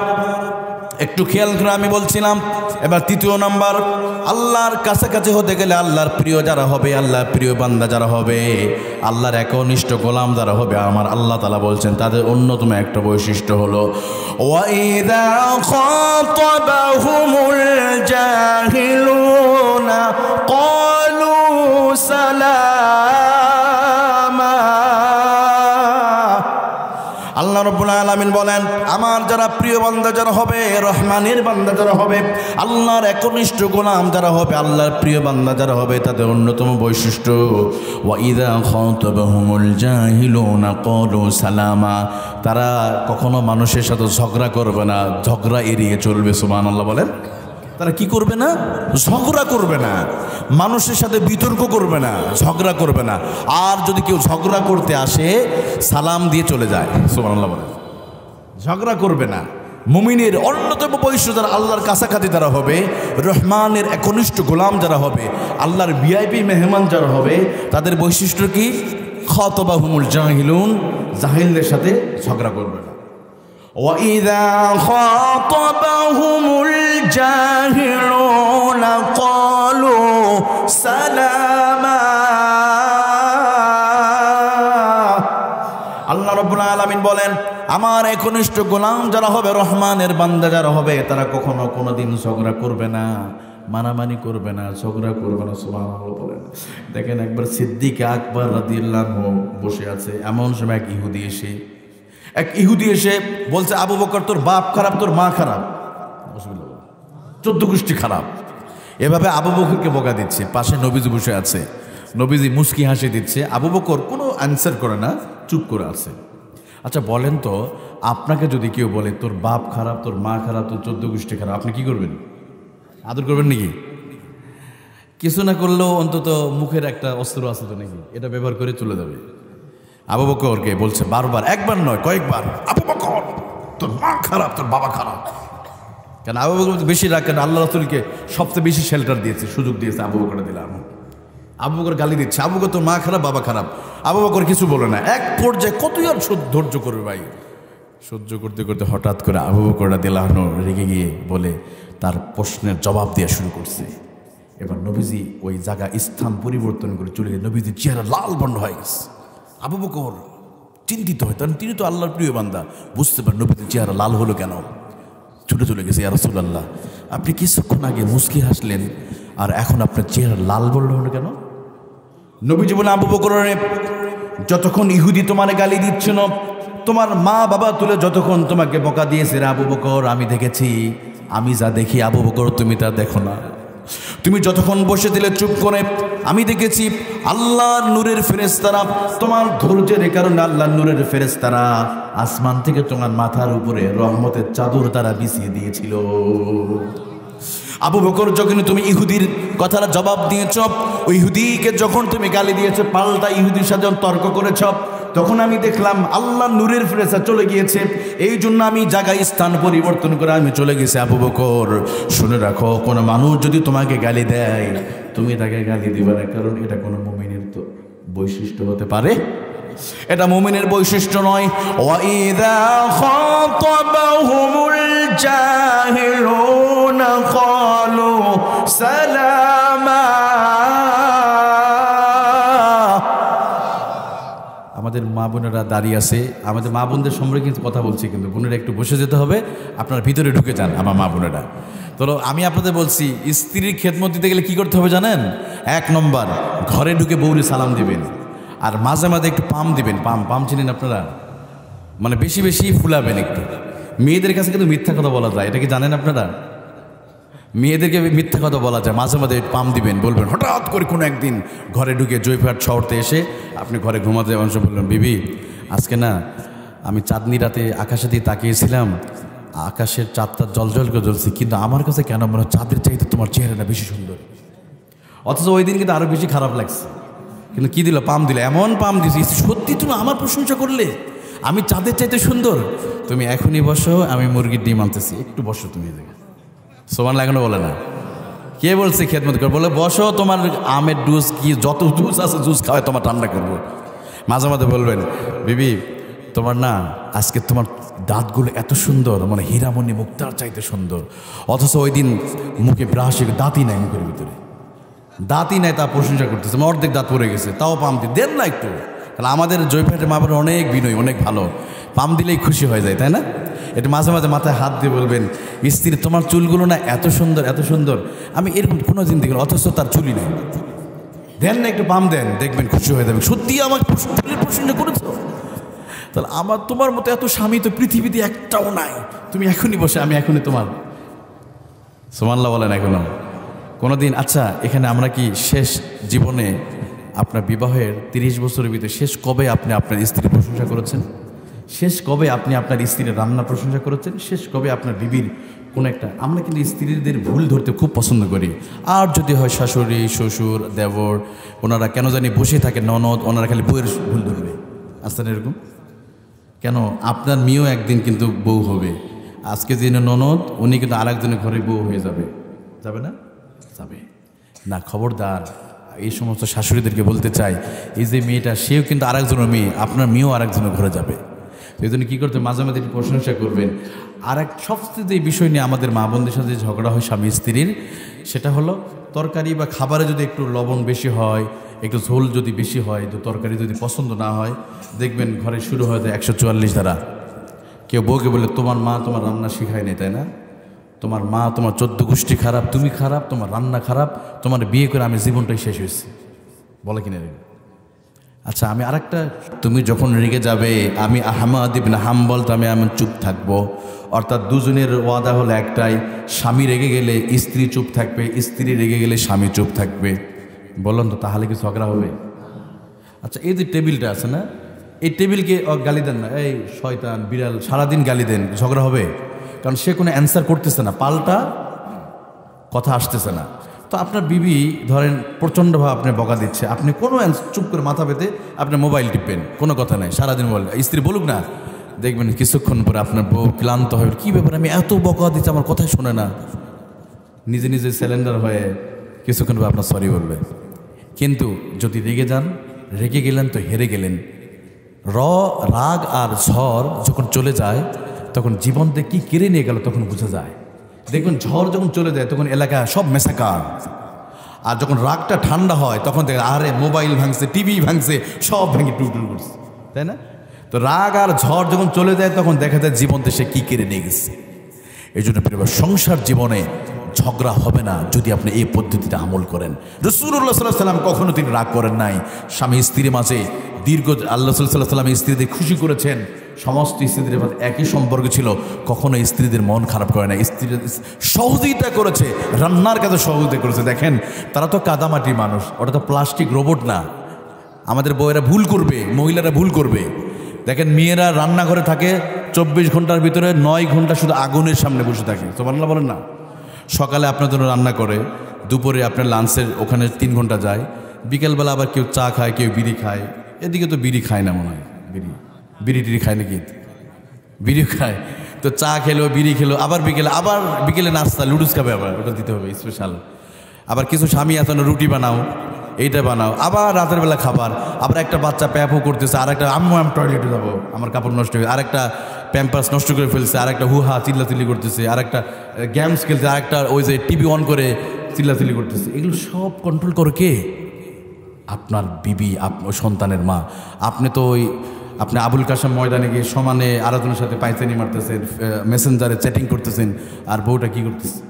একটু খেয়াল করে আমি বলছিলাম। এবার তৃতীয় নাম্বার, আল্লাহর কাছাকাছি হতে গেলে আল্লাহর প্রিয় যারা হবে, আল্লাহর প্রিয় বান্দা যারা হবে, আল্লাহর একনিষ্ঠ গোলাম যারা হবে, আমার আল্লাহ তাআলা বলছেন তাদের অন্যতম একটা বৈশিষ্ট্য হলো ওয়াইদা খাতাবাহুমুল জাহিলুনা ক্বালু সালামা। আল্লাহ রাব্বুল আলামিন বলেন, আমার যারা প্রিয় বান্দা যারা হবে, রহমানের বান্দা যারা হবে, আল্লাহর একনিষ্ঠ গোলাম যারা হবে, আল্লাহর প্রিয় বান্দা যারা হবে, তাদের অন্যতম বৈশিষ্ট্য ওয়াইদা খাতাবাহুমুল জাহিলুনা ক্বালু সালামা। তারা কখনো মানুষের সাথে ঝগড়া করবে না, ঝগড়া এড়িয়ে চলবে। সুবহানাল্লাহ বলেন। তারা কি করবে না? ঝগড়া করবে না, মানুষের সাথে বিতর্ক করবে না, ঝগড়া করবে না। আর যদি কেউ ঝগড়া করতে আসে, সালাম দিয়ে চলে যায়। সুবহানাল্লাহ বলেন। ঝগড়া করবে না। মুমিনের অন্যতম বৈশিষ্ট্য যারা আল্লাহর কাছাকাছি যারা হবে, রহমানের একনিষ্ঠ গোলাম যারা হবে, আল্লাহর ভিআইপি মেহমান যারা হবে, তাদের বৈশিষ্ট্য কি? খাতাবাহুমুল জাহিলুন, জাহিলদের সাথে ঝগড়া করবে না। وَإِذَا خَاطَبَهُمُ الْجَاهِلُونَ قَالُوا سَلَامًا। আল্লাহ রাব্বুল আলামিন বলেন, আমার একনিষ্ঠ গোলাম যারা হবে, রহমানের বান্দা যারা হবে, তারা কখনো কোনোদিন ঝগড়া করবে না, মারামারি করবে না, ঝগড়া করবে না। সুবহানাল্লাহ বলেন। দেখেন, একবার সিদ্দিক আকবর রাদিয়াল্লাহু আনহু বসে আছে, এমন সময় এক ইহুদি এসে বলছে, আবু বকর তোর বাপ খারাপ, তোর মা খারাপ, 14 গোষ্ঠী খারাপ। এভাবে আবু বকরকে বকা দিচ্ছে। পাশে নবীজি বসে আছে, নবীজি মুস্কি হাসি দিচ্ছে। আবু বকর কোনো অ্যান্সার করে না, চুপ করে আছে। আচ্ছা বলেন তো, আপনাকে যদি কেউ বলে তোর বাপ খারাপ, তোর মা খারাপ, তোর 14 গোষ্ঠী খারাপ, আপনি কি করবেন? আদর করবেন নাকি? কিছু না করলেও অন্তত মুখের একটা অস্ত্র আছে তো নাকি, এটা ব্যবহার করে চলে যাবে। আবু বকরকে বলছে বারবার, একবার নয় কয়েকবার, আবু বকর তোর মা খারাপ, তোর বাবা খারাপ। কেন আবু বকর বেশি রাগ? কেন আল্লাহ রাসূলকে সবচেয়ে বেশি শেল্টার দিয়েছে, সুযোগ দিয়েছে, আবু বকর দিলাম। আবু বকর গালি দিচ্ছে, আবু বকর তোর মা খারাপ, বাবা খারাপ। আবু বকর কিছু বলে না। এক পর্যায়ে কতই আর ধৈর্য করবে ভাই? সহ্য করতে করতে হঠাৎ করে আবু বকর রাদিয়াল্লাহু আনহু রেগে গিয়ে বলে তার প্রশ্নের জবাব দেওয়া শুরু করছে। এবার নবীজি ওই জায়গা স্থান পরিবর্তন করে চলে গেছে। নবীজির চেহারা লাল বর্ণ হয়ে গেছে। আবু বকর চিন্তিত হয়, কারণ তিনি তো আল্লাহর প্রিয় বান্দা। বুঝতে পারেন নবীজির চেহারা লাল হলো কেন। ছুটে চলে গেছে, ইয়া রাসূলুল্লাহ আপনি কিছুক্ষণ আগে মুস্কি হাসলেন, আর এখন আপনার চেহারা লাল বর্ণ হলো কেন? নবীজি বলে, আবু বকর যতক্ষণ ইহুদি তোমার গালি দিচ্ছিল, তোমার মা বাবা তুলে যতক্ষণ তোমাকে বকা দিয়েছে রে আবু বকর, আমি দেখেছি। আমি যা দেখি আবু বকর তুমি তা দেখো না। তুমি যতক্ষণ বসে দিলে চুপ করে, আমি দেখেছি আল্লাহর নূরের ফেরেশতারা, তোমার ধৈর্যের কারণে আল্লাহর নূরের ফেরেশতারা আসমান থেকে তোমার মাথার উপরে রহমতের চাদর তারা বিছিয়ে দিয়েছিল। আবু বকর যখন তুমি ইহুদির কথাটা জবাব দিয়েছ, ওই ইহুদিকে যখন তুমি গালি দিয়েছ, পাল্টা ইহুদির সাথে যখন তর্ক করেছ, তখন আমি দেখলাম আল্লাহ নূরের ফেরেশতা চলে গিয়েছে। এই জন্য আমি জায়গায় স্থান পরিবর্তন করে আমি চলে গেছি। আবু বকর শুনে রাখো, কোনো মানুষ যদি তোমাকে গালি দেয় তুমি তাকে গালি দিবে না, কারণ এটা কোনো মুমিনের তো বৈশিষ্ট্য হতে পারে, এটা মুমিনের বৈশিষ্ট্য নয়। ওয়াইদা খাতাবাহুমুল জাহিলুনা ক্বালু সালামা। আমাদের মা বোনেরা দাঁড়িয়ে আছে, আমাদের মা বোনদের সম্পর্কে কিন্তু কথা বলছি, কিন্তু বোনেরা একটু বসে যেতে হবে, আপনার ভিতরে ঢুকে যান আমার মা বোনেরা। তো আমি আপনাদের বলছি, স্ত্রীর খেদমত দিতে গেলে কি করতে হবে জানেন? 1 নম্বর, ঘরে ঢুকে বউরে সালাম দিবেন, আর মাঝে মাঝে একটু পাম দিবেন। পাম চিনেন আপনারা? মানে বেশি বেশি ফুলাবেন একটু। মেয়েদের কাছে কিন্তু মিথ্যা কথা বলা যায়, এটা কি জানেন আপনারা? মেয়েদেরকে মিথ্যা কথা বলা যায়, মাঝে মাঝে পাম দিবেন। বলবেন হঠাৎ করে কোনো একদিন ঘরে ঢুকে জয়ফাট শহরতে এসে আপনি ঘরে ঘুমাতে যাওয়ার সময় বললেন, বিবি আজকে না আমি চাঁদনি রাতে আকাশে দিয়ে তাকিয়েছিলাম, আকাশের চাঁদটা জলজল করে জ্বলছে, কিন্তু আমার কাছে কেন মনে হয় চাঁদের চাইতে তোমার চেহারাটা বেশি সুন্দর। অথচ ওই দিন কিন্তু আরও বেশি খারাপ লাগছে, কিন্তু কি দিল? পাম দিল। এমন পাম দিছি, সত্যি তুমি আমার প্রশংসা করলে, আমি চাঁদের চাইতে সুন্দর। তুমি এখনই বসো, আমি মুরগির ডিম আনতেছি, একটু বসো তুমি। সুবহানাল্লাহ এখনো বলে না? কে বলছে খেদমত করে? বলে বসো, তোমার আমের জুস কি যত জুস আছে জুস খাওয়ায় তোমার ঠান্ডা করবো। মাঝে মাঝে বলবেন, বিবি তোমার না আজকে তোমার দাঁতগুলো এত সুন্দর, মানে হীরামণি মুক্তার চাইতে সুন্দর। অথচ ওই দিন মুখে ব্রাশ, দাঁতই নাই, মুখের ভিতরে দাঁতই নাই, তা প্রশংসা করতেছে, অর্ধেক দাঁত পড়ে গেছে, তাও পাম দিয়ে দেন না একটু। তাহলে আমাদের জয়ফাটের মা বোন অনেক বিনয়ী, অনেক ভালো, পাম দিলেই খুশি হয়ে যায়, তাই না? একটু মাঝে মাঝে মাথায় হাত দিয়ে বলবেন, স্ত্রী তোমার চুলগুলো না এত সুন্দর এত সুন্দর, আমি এরকম কোনো দিন দেখি, অথচ তার চুলই নেই, দেন না একটু পাম দেন, দেখবেন খুশি হয়ে যাবেন, সত্যি আমার প্রশংসা করেছ। তাহলে আমার তোমার মতো এত স্বামী তো পৃথিবীতে একটাও নাই, তুমি এখনই বসে, আমি এখনই তোমার। সুবহানাল্লাহ বলেন এখনো কোনোদিন? আচ্ছা, এখানে আমরা কি শেষ জীবনে আপনার বিবাহের 30 বছরের ভিতরে শেষ কবে আপনি আপনার স্ত্রীর প্রশংসা করেছেন? শেষ কবে আপনি আপনার স্ত্রীর রান্না প্রশংসা করেছেন? শেষ কবে আপনার বিবির কোনো একটা? আমরা কিন্তু স্ত্রীদের ভুল ধরতে খুব পছন্দ করি, আর যদি হয় শাশুড়ি শ্বশুর দেবর, ওনারা কেন জানি বসে থাকে, ননদ, ওনারা খালি বউয়ের ভুল ধরবে। আসতে না এরকম কেন? আপনার মেয়েও একদিন কিন্তু বউ হবে। আজকে যিনি ননদ, উনি কিন্তু আরেকজনের ঘরে বউ হয়ে যাবে, যাবে না? যাবে না। খবরদার, এই সমস্ত শাশুড়িদেরকে বলতে চাই, এই যে মেয়েটা, সেও কিন্তু আরেকজনের মেয়ে, আপনার মেয়েও আরেকজনের ঘরে যাবে। এই জন্য কী করতে, মাঝে মাঝে একটু প্রশংসা করবেন। আর এক সবচেয়ে এই বিষয় নিয়ে আমাদের মা বোনদের সাথে ঝগড়া হয় স্বামী স্ত্রীর, সেটা হলো তরকারি বা খাবারে যদি একটু লবণ বেশি হয়, একটু ঝোল যদি বেশি হয়, তো তরকারি যদি পছন্দ না হয়, দেখবেন ঘরে শুরু হয়ে যায় 144 ধারা। কেউ বউকে বলে, তোমার মা তোমার রান্না শিখায় নাই, তাই না? তোমার মা তোমার 14 গোষ্ঠী খারাপ, তুমি খারাপ, তোমার রান্না খারাপ, তোমার বিয়ে করে আমি জীবনটাই শেষ হয়েছে, বলে কিনা রে? আচ্ছা, আমি আরেকটা, তুমি যখন রেগে যাবে, আমি আহমদ ইবনে হাম্বল, তো আমি চুপ থাকবো। অর্থাৎ দুজনের ওয়াদা হলো একটাই, স্বামী রেগে গেলে স্ত্রী চুপ থাকবে, স্ত্রী রেগে গেলে স্বামী চুপ থাকবে। বললাম তো, তাহলে কি ঝগড়া হবে? আচ্ছা, এই যে টেবিলটা আছে না, এই টেবিলকে গালি দেন না, এই শয়তান বিড়াল, সারাদিন গালি দেন, ঝগড়া হবে? কারণ সে কোনো অ্যান্সার করতেছে না, পাল্টা কথা আসতেছে না। তো আপনার বিবি ধরেন প্রচণ্ডভাবে আপনি বকা দিচ্ছে, আপনি কোনো চুপ করে মাথা পেতে আপনি মোবাইল টিপবেন, কোনো কথা নাই, সারাদিন মোবাইল। স্ত্রী বলুক না, দেখবেন কিছুক্ষণ পরে আপনার বউ ক্লান্ত হবে, কী ব্যাপার, আমি এত বকা দিচ্ছি, আমার কথাই শোনে না। নিজে নিজে সিলিন্ডার হয়ে কিছুক্ষণ পরে আপনার সরি বলবে। কিন্তু যদি রেগে যান, রেগে গেলেন তো হেরে গেলেন। রাগ আর ঝড় যখন চলে যায়, তখন জীবনতে কি কেড়ে নিয়ে গেল তখন বোঝা যায়। দেখবেন ঝড় যখন চলে যায়, তখন এলাকা সব মেসাকার। আর যখন রাগটা ঠান্ডা হয়, তখন দেখেন আরে মোবাইল ভাঙছে, টিভি ভাঙছে, সব ভেঙে টুটুল করছে, তাই না? তো রাগ আর ঝড় যখন চলে যায়, তখন দেখা যায় জীবনতে সে কি কেড়ে নিয়ে গেছে। এই জন্য সংসার জীবনে ঝগড়া হবে না যদি আপনি এই পদ্ধতিতে আমল করেন। রাসূলুল্লাহ সাল্লাল্লাহু আলাইহি ওয়াসাল্লাম কখনো তিনি রাগ করেন নাই। স্বামী স্ত্রীর মাঝে দীর্ঘ, আল্লাহ সাল্লাল্লাহু আলাইহি ওয়াসাল্লাম স্ত্রীদের খুশি করেছেন, সমস্ত স্ত্রীদের মধ্যে একই সম্পর্ক ছিল, কখনো স্ত্রীদের মন খারাপ করে না। স্ত্রীদের সহযোগিতা করেছে, রান্নার কাজে সহযোগিতা করেছে। দেখেন, তারা তো কাদামাটির মানুষ, ওটা তো প্লাস্টিক রোবট না। আমাদের বউয়েরা ভুল করবে, মহিলারা ভুল করবে। দেখেন, মেয়েরা রান্নাঘরে থাকে 24 ঘন্টার ভিতরে 9 ঘন্টা শুধু আগুনের সামনে বসে থাকে, সুবহানাল্লাহ বলেন না? সকালে আপনার জন্য রান্না করে, দুপুরে আপনার লাঞ্চের ওখানে 3 ঘন্টা যায়, বিকেলবেলা আবার কেউ চা খায়, কেউ বিড়ি খায়। এদিকে তো বিড়ি খায় না মনে হয়, বিড়ি টিড়ি খায় নাকি? বিড়ি খায়। তো চা খেলো, বিড়ি খেলো, আবার বিকেলে নাস্তা, লুডুস খাবে, আবার ওটা দিতে হবে স্পেশাল। আবার কিছু স্বামী আছে না, রুটি বানাও, এইটা বানাও, আবার রাতের বেলা খাবার। আবার একটা বাচ্চা প্যাপও করতেছে, আর একটা আমি টয়লেটে যাবো, আমার কাপড় নষ্ট হয়ে, আর একটা প্যাম্পাস নষ্ট করে ফেলছে, আর একটা হুহা চিল্লাচিল্লি করতেছে, আর একটা গেমস খেলছে, আর একটা ওই যে টিভি অন করে চিল্লাচিল্লি করতেছে। এগুলো সব কন্ট্রোল করে কে? আপনার বিবি, আপনার সন্তানের মা। আপনি আবুল কাসেম ময়দানে গিয়ে সমানে আরেকজনের সাথে পায়চানি মারতেছেন, মেসেঞ্জারে চ্যাটিং করতেছেন, আর বউটা কি করতেছে?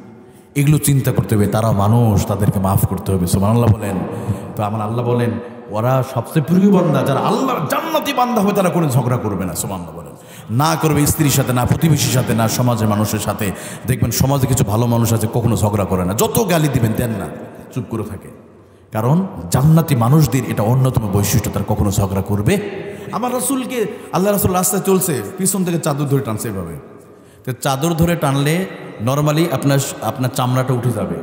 এগুলো চিন্তা করতে হবে। তারা মানুষ, তাদেরকে মাফ করতে হবে। সুবহানাল্লাহ বলেন। তো আমার আল্লাহ বলেন, ওরা সবচেয়ে প্রিয় বান্দা, যারা আল্লাহর জান্নাতি বান্দা হবে, তারা কোনো ঝগড়া করবে না। সুবহানাল্লাহ বলেন। না করবে স্ত্রীর সাথে, না প্রতিবেশীর সাথে, না সমাজের মানুষের সাথে। দেখবেন সমাজে কিছু ভালো মানুষ আছে, কখনো ঝগড়া করে না, যত গালি দিবেন দেন না, চুপ করে থাকে। কারণ জান্নাতি মানুষদের এটা অন্যতম বৈশিষ্ট্য, তারা কখনো ঝগড়া করবে। আমার রাসূলকে, আল্লাহ রাসূল রাস্তায় চলছে, পিছন থেকে চাদর ধরে টানছে এভাবে। তো চাদর ধরে টানলে নর্মালি আপনার চামড়াটা উঠে যাবে।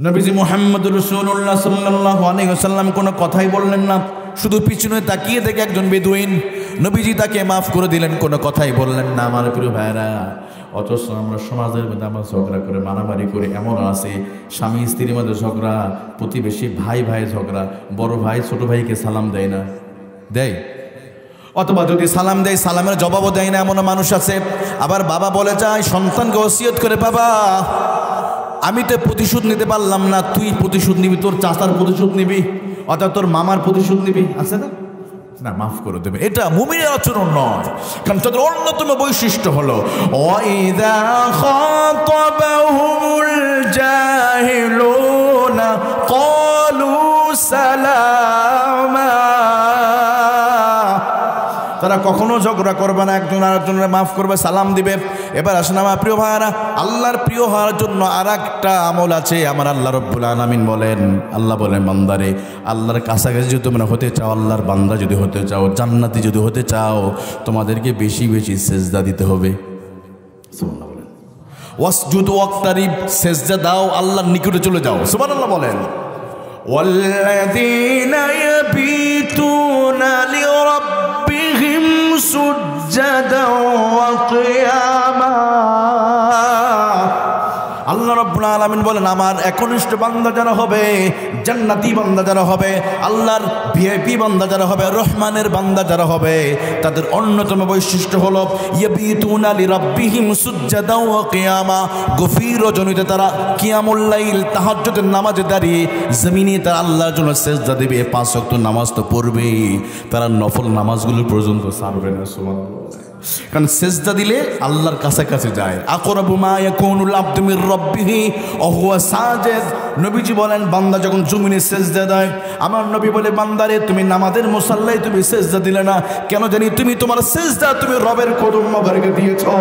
নবীজি মুহাম্মদ রাসূলুল্লাহ সাল্লাল্লাহু আলাইহি ওয়াসাল্লাম কোনো কথাই বললেন না, শুধু পিছনে তাকিয়ে দেখে একজন বেদুইন, নবীজি তাকে মাফ করে দিলেন, কোনো কথাই বললেন না। আমার প্রিয় ভাইরা, অথচ আমরা সমাজের মধ্যে আমরা ঝগড়া করে, মারামারি করে, এমন আছে স্বামী স্ত্রীর মধ্যে ঝগড়া, প্রতিবেশী ভাই ঝগড়া, বড় ভাই ছোট ভাইকে সালাম দেয় না, দেয়, অথবা যদি সালাম দেয় সালামের জবাবও দেয় না, এমন মানুষ আছে। আবার বাবা বলে যায় সন্তানকে ওসিয়ত করে, বাবা আমি তো প্রতিশোধ নিতে পারলাম না, তুই প্রতিশোধ নিবি, তোর চাচার প্রতিশোধ নিবি, অথবা তোর মামার প্রতিশোধ নিবি, আছে না? না, মাফ করে দেবে। এটা মুমিনের আচরণ নয়, কারণ তাদের অন্যতম বৈশিষ্ট্য হলো ওয়াইদা খাতাবাহুমুল জাহিলুনা ক্বালু সালামা। তারা কখনো ঝগড়া করবে না, একজন আরেকজনের মাফ করবে, সালাম দিবে। এবার আসেন আমার প্রিয় ভাইরা, আল্লাহর প্রিয় হওয়ার জন্য আর একটা আমল আছে। আমার আল্লাহ রব্বুল আলামিন বলেন, আল্লাহ বলেন, বান্দারে আল্লাহর কাছাকাছি যদি তোমরা হতে চাও, আল্লাহর বান্দা যদি হতে চাও, জান্নাতি যদি হতে চাও, তোমাদেরকে বেশি বেশি সেজদা দিতে হবে। সুবহানাল্লাহ বলেন। ওয়াসজুদ ওয়াক্তারিব, সেজদা দাও, আল্লাহর নিকটে চলে যাও। সুবহানাল্লাহ বলেন। ওয়াল্লাযীনা ইয়াবিতুনা লিরাব্বিহিম সুজ্জাদাও ওয়া কিয়ামা। আল্লাহ রাব্বুল আলামিন বলেন, আমার একনিষ্ঠ বান্দা যারা হবে, জান্নাতি বান্দা যারা হবে, আল্লাহর ভিআইপি বান্দা যারা হবে, রহমানের বান্দা যারা হবে, তাদের অন্যতম বৈশিষ্ট্য হলো ইয়াবিতুনা লিরাব্বিহিম সুজ্জাদাও ওয়া কিয়ামা। গভীর রজনীতে তারা কিয়ামুল লাইল, তাহাজ্জুদের নামাজে দাঁড়িয়ে জমিনে তারা আল্লাহর জন্য সিজদা দেবে। 5 ওয়াক্ত নামাজ তো পড়বেই, তারা নফল নামাজগুলো পর্যন্ত ছাড়বে না। সুবহানাল্লাহ। কারণ সেজদা দিলে আল্লাহর কাছাকাছি যায়। আকরাবু মা ইয়াকুনুল আবদু মির রাব্বিহি ওয়া হুয়া সাজিদ। নবীজি বলেন, বান্দা যখন জমিনে সেজদা দেয়, আমার নবী বলে, বান্দারে তুমি নামাজের মুসাল্লায় তুমি সেজদা দিলে না, কেন জানি তুমি তোমার সেজদা তুমি রবের কদম মোবারকে দিয়েছো।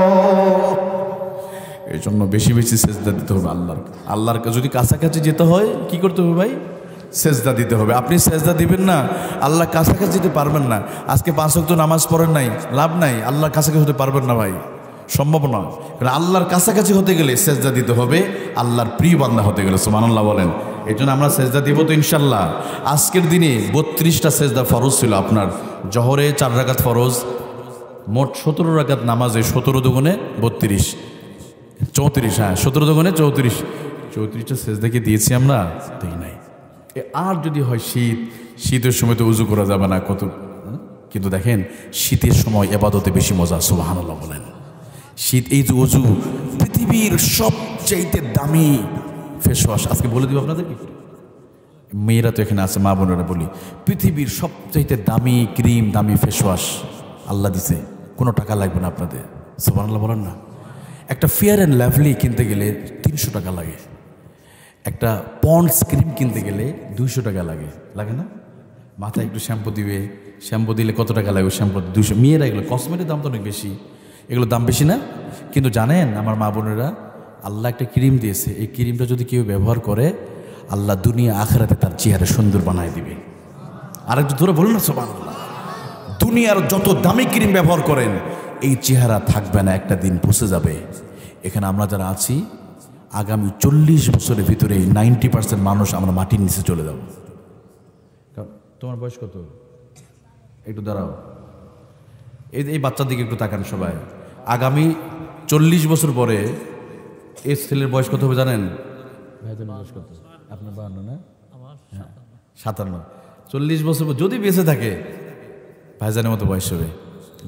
এই জন্য বেশি বেশি সেজদা দিতে হবে আল্লাহর যদি কাছাকাছি যেতে হয় কি করতে হবে ভাই? সেজদা দিতে হবে। আপনি সেজদা দিবেন না, আল্লাহ কাছাকাছি যেতে পারবেন না। আজকে 5 ওয়াক্ত নামাজ পড়েন নাই, লাভ নাই, আল্লাহর কাছাকাছি হতে পারবেন না ভাই, সম্ভব নয়। কারণ আল্লাহর কাছাকাছি হতে গেলে সেজদা দিতে হবে, আল্লাহর প্রিয় বান্দা হতে গেলে। সুবহানাল্লাহ বলেন। এই জন্য আমরা সেজদা দিব তো ইনশাল্লাহ। আজকের দিনে 32টা সেজদা ফরজ ছিল আপনার। জহরে 4 রাকাত ফরজ, মোট 17 রাকাত নামাজে 17 দুগুণে 32, 34, হ্যাঁ 17 দুগুণে 34টা সেজদাকে দিয়েছি আমরা, দেই নাই। আর যদি হয় শীতের সময় তো উজু করা যাবে না কত, কিন্তু দেখেন শীতের সময় ইবাদতে বেশি মজা। সুবহানাল্লাহ বলেন। শীত, এই যে অজু, পৃথিবীর সবচাইতে দামি ফেস ওয়াশ। আজকে বলে দিব আপনাদের, কি মেয়েরা তো এখানে আছে, মা বোনেরা বলি, পৃথিবীর সবচাইতে দামি ক্রিম, দামি ফেস ওয়াশ আল্লাহ দিছে, কোনো টাকা লাগবে না আপনাদের। সুবহানাল্লাহ বলেন না। একটা ফেয়ার অ্যান্ড লাভলি কিনতে গেলে 300 টাকা লাগে, একটা পন্ডস ক্রিম কিনতে গেলে 200 টাকা লাগে না? মাথায় একটু শ্যাম্পু দিবে, শ্যাম্পু দিলে কত টাকা লাগবে? শ্যাম্পু 200। মেয়েরা এগুলো কসমেটিক দাম তো অনেক বেশি, এগুলো দাম বেশি না? কিন্তু জানেন আমার মা বোনেরা, আল্লাহ একটা ক্রিম দিয়েছে, এই ক্রিমটা যদি কেউ ব্যবহার করে, আল্লাহ দুনিয়া আখিরাতে তার চেহারা সুন্দর বানায় দিবে। আর একটু ধরে বলুন না সুবহানাল্লাহ। দুনিয়ার যত দামি ক্রিম ব্যবহার করেন, এই চেহারা থাকবে না, একটা দিন পচে যাবে। এখানে আমরা যারা আছি, আগামী 40 বছরের ভিতরে 90% মানুষ আমরা মাটির নিচে চলে যাব। তোমার বয়স কত? একটু দাঁড়াও, এই বাচ্চার দিকে একটু তাকান সবাই। আগামী 40 বছর পরে এই ছেলের বয়স কত হবে জানেন? বয়স কত আপনার? 52 না? 57। 40 বছর পর যদি বেঁচে থাকে ভাইজানের মতো বয়স হবে,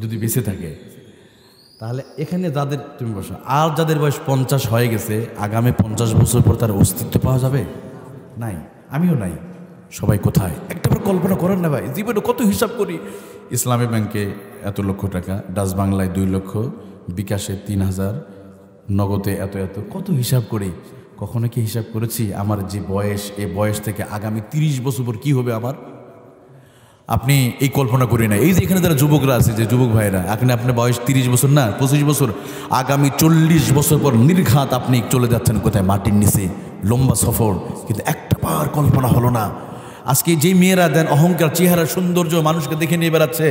যদি বেঁচে থাকে। তাহলে এখানে যাদের, তুমি বসো, আর যাদের বয়স 50 হয়ে গেছে, আগামী 50 বছর পর তার অস্তিত্ব পাওয়া যাবে? নাই, আমিও নাই। সবাই কোথায়? একটাবার কল্পনা করেন না ভাই, জীবনে কত হিসাব করি। ইসলামী ব্যাংকে এত লক্ষ টাকা, ডাচ বাংলায় 2 লক্ষ, বিকাশে 3000, নগদে এত এত, কত হিসাব করি। কখনো কি হিসাব করেছি আমার যে বয়স, এই বয়স থেকে আগামী 30 বছর পর কী হবে আমার? আপনি এই কল্পনা করি না। এই যে এখানে যারা যুবকরা আছে, যে যুবক ভাইরা, আপনার বয়স 30 বছর না 25 বছর, আগামী 40 বছর পর নির্ঘাত আপনি চলে যাচ্ছেন কোথায়? মাটির নিচে, লম্বা সফর। কিন্তু একটা বার কল্পনা হলো না। আজকে যে মেয়েরা দেন অহংকার, চেহারা, সৌন্দর্য, মানুষকে দেখে নিয়ে বেড়াচ্ছে,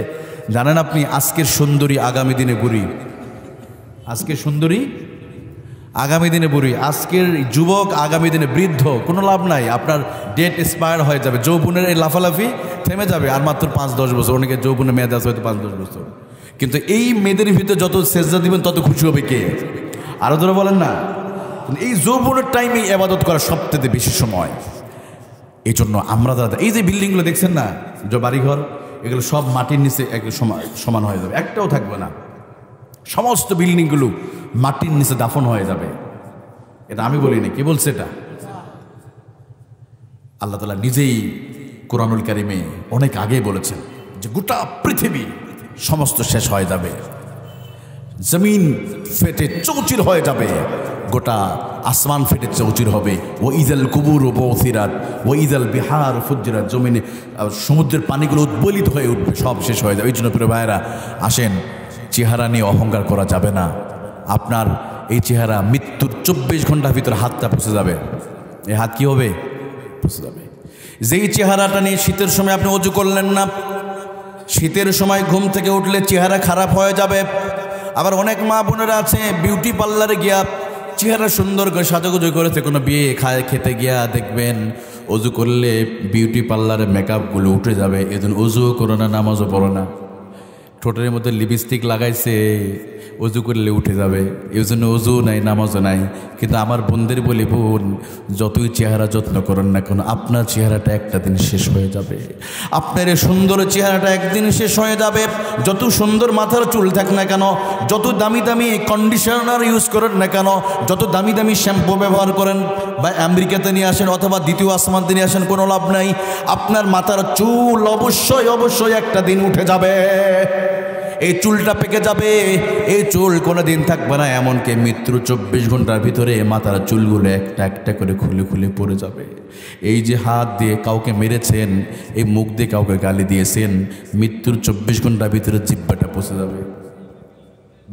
জানেন আপনি আজকের সুন্দরী আগামী দিনে বুড়ি। আজকের সুন্দরী আগামী দিনে বুড়ি, আজকের যুবক আগামী দিনে বৃদ্ধ। কোনো লাভ নাই, আপনার ডেট এক্সপায়ার হয়ে যাবে। যৌবনের এই লাফালাফি থেমে যাবে আর মাত্র 5-10 বছর। অনেকে যৌবনের মেয়াদ আছে হয়তো 5-10 বছর। কিন্তু এই মেয়েদের ভিতরে যত সেজদা দিবেন তত খুশি হবে কে? আরো ধরে বলেন না। এই যৌবনের টাইমে ইবাদত করা সবথেকে বেশি সময়। এই জন্য আমরা দাদা, এই যে বিল্ডিংগুলো দেখছেন না, যে বাড়িঘর, এগুলো সব মাটির নিচে সমান হয়ে যাবে, একটাও থাকবে না। সমস্ত বিল্ডিংগুলো মাটির নিচে দাফন হয়ে যাবে। এটা আমি বলিনি, কে বলছে এটা? আল্লাহ তাআলা নিজেই কোরআনুল কারিমে অনেক আগে বলেছেন যে গোটা পৃথিবী সমস্ত শেষ হয়ে যাবে, জমিন ফেটে চৌচির হয়ে যাবে, গোটা আসমান ফেটে চৌচির হবে। ও ইজাল কুবুর ও বৌসিরাত ও ইজাল বিহার ফুজ্জিরাত, জমিনে সমুদ্রের পানিগুলো উদ্বেলিত হয়ে উঠবে, সব শেষ হয়ে যাবে। এই জন্য প্রিয় ভাইয়েরা, আসেন, চেহারা নিয়ে অহংকার করা যাবে না। আপনার এই চেহারা মৃত্যুর 24 ঘন্টার ভিতরে হাতটা পুষে যাবে। এই হাত কি হবে? পুষে যাবে। যেই চেহারাটা নিয়ে শীতের সময় আপনি অজু করলেন না, শীতের সময় ঘুম থেকে উঠলে চেহারা খারাপ হয়ে যাবে। আবার অনেক মা বোনেরা আছে বিউটি পার্লারে গিয়া চেহারা সুন্দর করে সাজুগুজু করেছে, কোনো বিয়ে খেতে গিয়া দেখবেন অজু করলে বিউটি পার্লারে মেকআপগুলো উঠে যাবে। এজন্য অজুও করো না, নামাজও পড়ো না। ঠোঁটের মধ্যে লিপস্টিক লাগাইছে, অজু করলে উঠে যাবে, এই জন্য অজু নাই, নামাজও নাই। কিন্তু আমার বোনদের বলি, বোন, যতই চেহারা যত্ন করেন না কেন, আপনার চেহারাটা একটা দিন শেষ হয়ে যাবে। আপনার এই সুন্দর চেহারাটা একদিন শেষ হয়ে যাবে। যত সুন্দর মাথার চুল থাক না কেন, যত দামি দামি কন্ডিশনার ইউজ করেন না কেন, যত দামি দামি শ্যাম্পু ব্যবহার করেন বা আমেরিকাতে নিয়ে আসেন অথবা দ্বিতীয় আসমানতে নিয়ে আসেন, কোনো লাভ নাই। আপনার মাথার চুল অবশ্যই অবশ্যই একটা দিন উঠে যাবে। এই চুলটা পেকে যাবে, এই চুল কোনো দিন থাকবে না। এমনকি মৃত্যুর 24 ঘন্টার ভিতরে মাথার চুলগুলো একটা একটা করে খুলে খুলে পড়ে যাবে। এই যে হাত দিয়ে কাউকে মেরেছেন, এই মুখ দিয়ে কাউকে গালি দিয়েছেন, মৃত্যুর 24 ঘন্টার ভিতরে জিহ্বাটা পচে যাবে।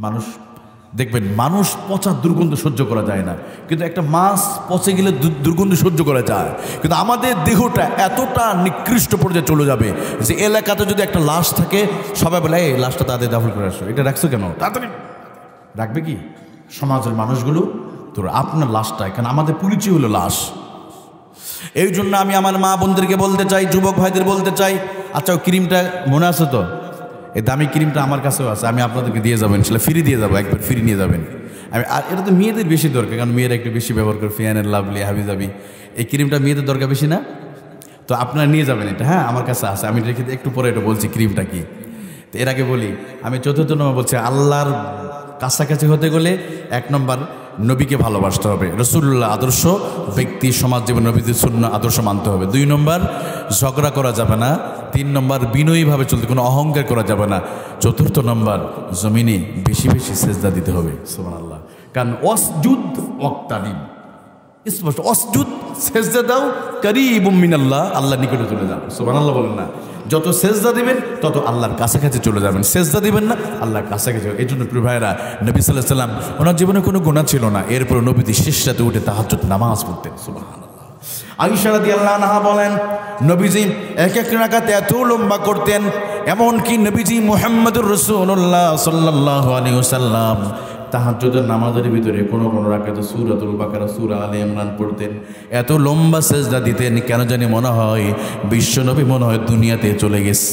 মানুষ দেখবেন, মানুষ পচা দুর্গন্ধ সহ্য করা যায় না, কিন্তু একটা মাছ পচে গেলে দুর্গন্ধ সহ্য করা যায়। কিন্তু আমাদের দেহটা এতটা নিকৃষ্ট পর্যায়ে চলে যাবে যে এলাকাতে যদি একটা লাশ থাকে, সবাই বলে এই লাশটা তাদের দাফন করে আসো। এটা রাখছো কেন? তাড়াতাড়ি রাখবে কি সমাজের মানুষগুলো? তো আপনার লাশটা, কারণ আমাদের পরিচয় হলো লাশ। এই জন্য আমি আমার মা বোনদেরকে বলতে চাই, যুবক ভাইদের বলতে চাই, আচ্ছা ক্রিমটা মনে আছে তো? এই দামি ক্রিমটা আমার কাছেও আছে, আমি আপনাদেরকে দিয়ে যাবো, ইনশাল্লাহ ফ্রি দিয়ে যাবো, একবার ফ্রি নিয়ে যাবেন। আর এটা তো মেয়েদের বেশি দরকার, কারণ মেয়েরা একটু বেশি ব্যবহার করে, ফেয়ার অ্যান্ড লাভলি, হাবিজাবি, এই ক্রিমটা মেয়েদের দরকার বেশি না? তো আপনারা নিয়ে যাবেন এটা। হ্যাঁ, আমার কাছে আছে, আমি রেখে একটু পরে এটা বলছি ক্রিমটা কি। তো এর আগে বলি, আমি 4th নম্বর বলছি, আল্লাহর কাছাকাছি হতে গেলে 1 নম্বর নবীকে ভালোবাসতে হবে, রাসূলুল্লাহ আদর্শ ব্যক্তি, সমাজ জীবন, নবীদের সুন্নাহ আদর্শ মানতে হবে। 2 নম্বর ঝগড়া করা যাবে না। 3 নম্বর বিনয়ীভাবে চলতে, কোনো অহংকার করা যাবে না। 4th নম্বর জমিনে বেশি বেশি সেজদা দিতে হবে। সুবহানাল্লাহ। কারণ ওয়াসজুদ ওয়াক্তারিব, স্পষ্ট, ওয়াসজুদ সেজদা দাও, করিবুম মিনাল্লাহ, আল্লাহর নিকটে চলে যাও। সুবহানাল্লাহ বলেন না? যত সেজদা দিবেন তত আল্লাহর কাছাকাছি চলে যাবেন, সেজদা দিবেন না আল্লাহর কাছাকাছি। এই জন্য প্রিয় ভাইরা, নবী সাল্লাল্লাহু আলাইহি সাল্লাম, ওনার জীবনে কোনো গুনাহ ছিল না, এরপর নবীজি শেষ রাতে উঠে তাহাজ্জুদ নামাজ পড়তেন। সুবহানাল্লাহ। আয়েশা রাদিয়াল্লাহু আনহা বলেন, নবীজি এক এক রাকাত এত লম্বা করতেন, এমনকি নবীজি মুহাম্মদুর রাসূলুল্লাহ সাল্লাল্লাহু আলাইহি ওয়াসাল্লাম তাহাজ্জুদের নামাজের ভিতরে কোনো রাকাতে সূরাতুল বাকারা, সূরা আলে ইমরান পড়তেন। এত লম্বা সেজদা দিতেন, কেন জানি মনে হয় বিশ্বনবী মনে হয় দুনিয়াতে চলে গেছে।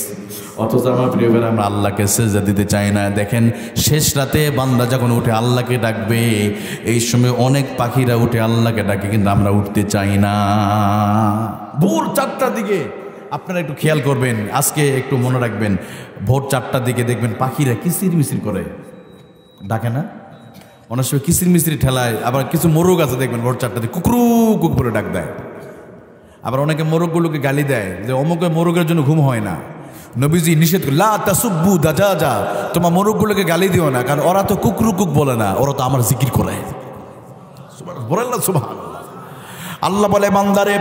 অথচ আমার প্রিয় ভাইরা, আমরা আল্লাহকে সেজদা দিতে চাই না। দেখেন শেষ রাতে বান্দা যখন উঠে আল্লাহকে ডাকবে, এই সময় অনেক পাখিরা উঠে আল্লাহকে ডাকে, কিন্তু আমরা উঠতে চাই না। ভোর 4টার দিকে আপনারা একটু খেয়াল করবেন, আজকে একটু মনে রাখবেন, ভোর 4টার দিকে দেখবেন পাখিরা কিচির মিচির করে ডাকে না? অনেক সময় কিচির মিচির ঠেলায়। আবার কিছু মোরগ আছে দেখবেন ভোর 4টার দিকে কুকরু কুক করে ডাক দেয়। আবার অনেকে মোরগগুলোকে গালি দেয় যে অমুক মোরগের জন্য ঘুম হয় না। নবীজি নিষেধ করে, লা তাসুব্বু দাজাজা, তোমার মোরগগুলোকে গালি দিও না, কারণ ওরা তো কুকরু কুক বলে না, ওরা তো আমার জিকির করে। সুবহানাল্লাহ, সুবহানাল্লাহ। আল্লাহ বলে, বান্দারে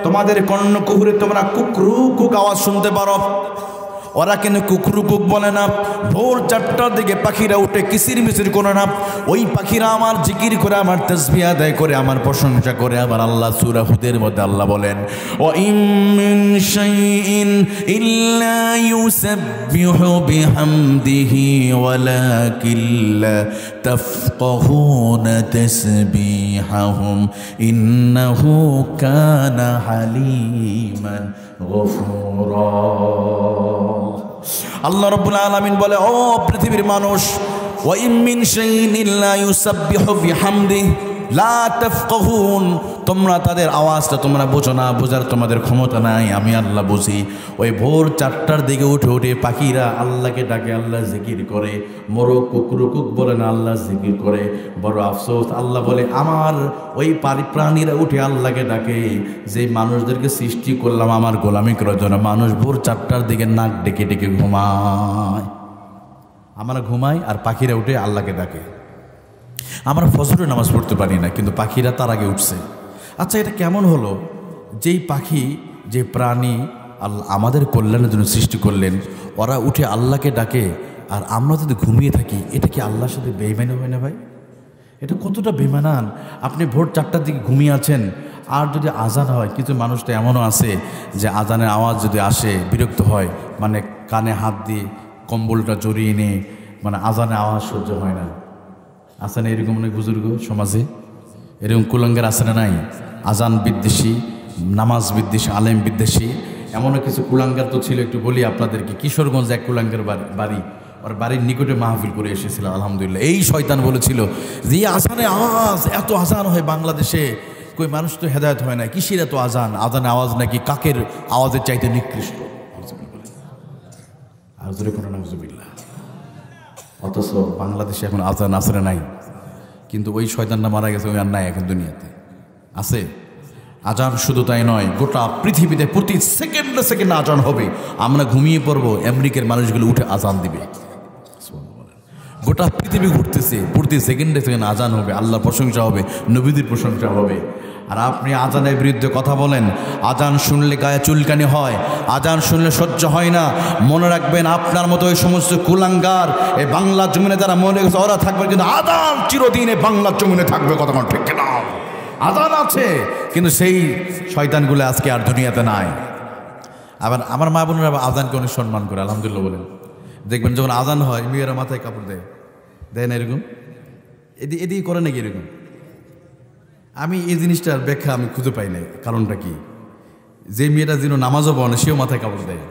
তোমাদের কর্ণকুহুরে তোমরা কুকরু কুক আওয়াজ শুনতে পারো, ওরা কিন্তু কুকরু কুক বলে না। ভোর 4টার দিকে পাখিরা উঠে কিচির মিচির করে না, ওই পাখিরা আমার জিকির করে, আমার তাসবিহ আদায় করে, আমার প্রশংসা করে। আবার আল্লাহ সূরা হুদের মধ্যে আল্লাহ বলেন, ওয়া ইম মিন শাইইন ইল্লা ইউসাব্বিহু বিহামদিহি ওয়ালাকিন লা তাফকাহুনা তাসবিহাহুম ইন্নাহু কানা হালিমান গফুরা। আল্লাহ রাব্বুল আলামিন বলে, ও পৃথিবীর মানুষ, ওয়া ইম মিন শাইইন ইল্লা ইউসাব্বিহু বিহামদিহি লা তাফকাহুন, তোমরা তাদের আওয়াজটা তোমরা বোঝো না, বোঝার তোমাদের ক্ষমতা নাই, আমি আল্লাহ বুঝি। ওই ভোর 4টার দিকে উঠে উঠে পাখিরা আল্লাহকে ডাকে, আল্লাহ জিকির করে। মোরগ কুকরু কুক বলে না, আল্লাহ জিকির করে। বড় আফসোস, আল্লাহ বলে আমার ওই প্রাণীরা উঠে আল্লাহকে ডাকে, যে মানুষদেরকে সৃষ্টি করলাম আমার গোলামি করার জন্য। মানুষ ভোর 4টার দিকে নাক ডেকে ডেকে ঘুমায়, আমরা ঘুমাই আর পাখিরা উঠে আল্লাহকে ডাকে। আমরা ফজরের নামাজ পড়তে পারি না, কিন্তু পাখিরা তার আগে উঠছে। আচ্ছা, এটা কেমন হলো? যেই পাখি, যে প্রাণী আল্লাহ আমাদের কল্যাণের জন্য সৃষ্টি করলেন, ওরা উঠে আল্লাহকে ডাকে, আর আমরা যদি ঘুমিয়ে থাকি, এটা কি আল্লাহর সাথে বেঈমানি হয় না ভাই? এটা কতটা বেমানান। আপনি ভোর 4টার দিকে ঘুমিয়ে আছেন, আর যদি আজান হয়, কিছু মানুষ তো এমনও আছে যে আজানের আওয়াজ যদি আসে বিরক্ত হয়, মানে কানে হাত দিয়ে কম্বলটা জড়িয়ে নিয়ে, মানে আজানের আওয়াজ সহ্য হয় না। আছে না এরকম অনেক বুজুর্গ সমাজে? এরকম কুলাঙ্গার আছে না নাই? আজান বিদ্বেষী, নামাজ বিদ্বেষী, আলেম বিদ্বেষী, এমনও কিছু কুলাঙ্গার তো ছিল। একটু বলি আপনাদেরকে, কিশোরগঞ্জ এক কুলাঙ্গার বাড়ি, ওর বাড়ির নিকটে মাহফিল করে এসেছিল। আলহামদুলিল্লাহ, এই শয়তান বলেছিল যে আজানে আওয়াজ, এত আজান হয় বাংলাদেশে, কই মানুষ তো হেদায়েত হয় না, কিসের এত আজান? আজানে আওয়াজ নাকি কাকের আওয়াজের চাইতে নিকৃষ্ট। অথচ বাংলাদেশে এখন আজান আসরে নাই, কিন্তু ওই শয়তানটা মারা গেছে, ওই আর নাই এখন দুনিয়াতে। আছে আজান, শুধু তাই নয়, গোটা পৃথিবীতে প্রতি সেকেন্ডে সেকেন্ডে আজান হবে। আমরা ঘুমিয়ে পড়বো, আমেরিকার মানুষগুলো উঠে আজান দিবে। গোটা পৃথিবী ঘুরতেছে, প্রতি সেকেন্ডে সেকেন্ড আজান হবে, আল্লাহর প্রশংসা হবে, নবীদের প্রশংসা হবে। আর আপনি আজানের বিরুদ্ধে কথা বলেন। আজান শুনলে গায়ে চুলকানি হয়, আজান শুনলে সহ্য হয় না। মনে রাখবেন, আপনার মতো ওই সমস্ত কুলাঙ্গার এই বাংলার জমিনে যারা মনে গেছে ওরা থাকবে, কিন্তু আজান চিরদিন এই বাংলার জমিনে থাকবে। কথা বল ঠিক না? আজান আছে, কিন্তু সেই শয়তানগুলো আজকে আর দুনিয়াতে নাই। আবার আমার মা বোনেরা আজানকে অনেক সম্মান করে, আলহামদুলিল্লাহ বলেন। দেখবেন যখন আজান হয়, মেয়েরা মাথায় কাপড় দেয়, দেয় না এরকম? এদিকে করে নাকি এরকম? আমি এই জিনিসটার ব্যাখ্যা আমি খুঁজে পাই নাই, কারণটা কি? যে মেয়েটা যেন নামাজও পড়ে সেও মাথায় কাপড় দেয়।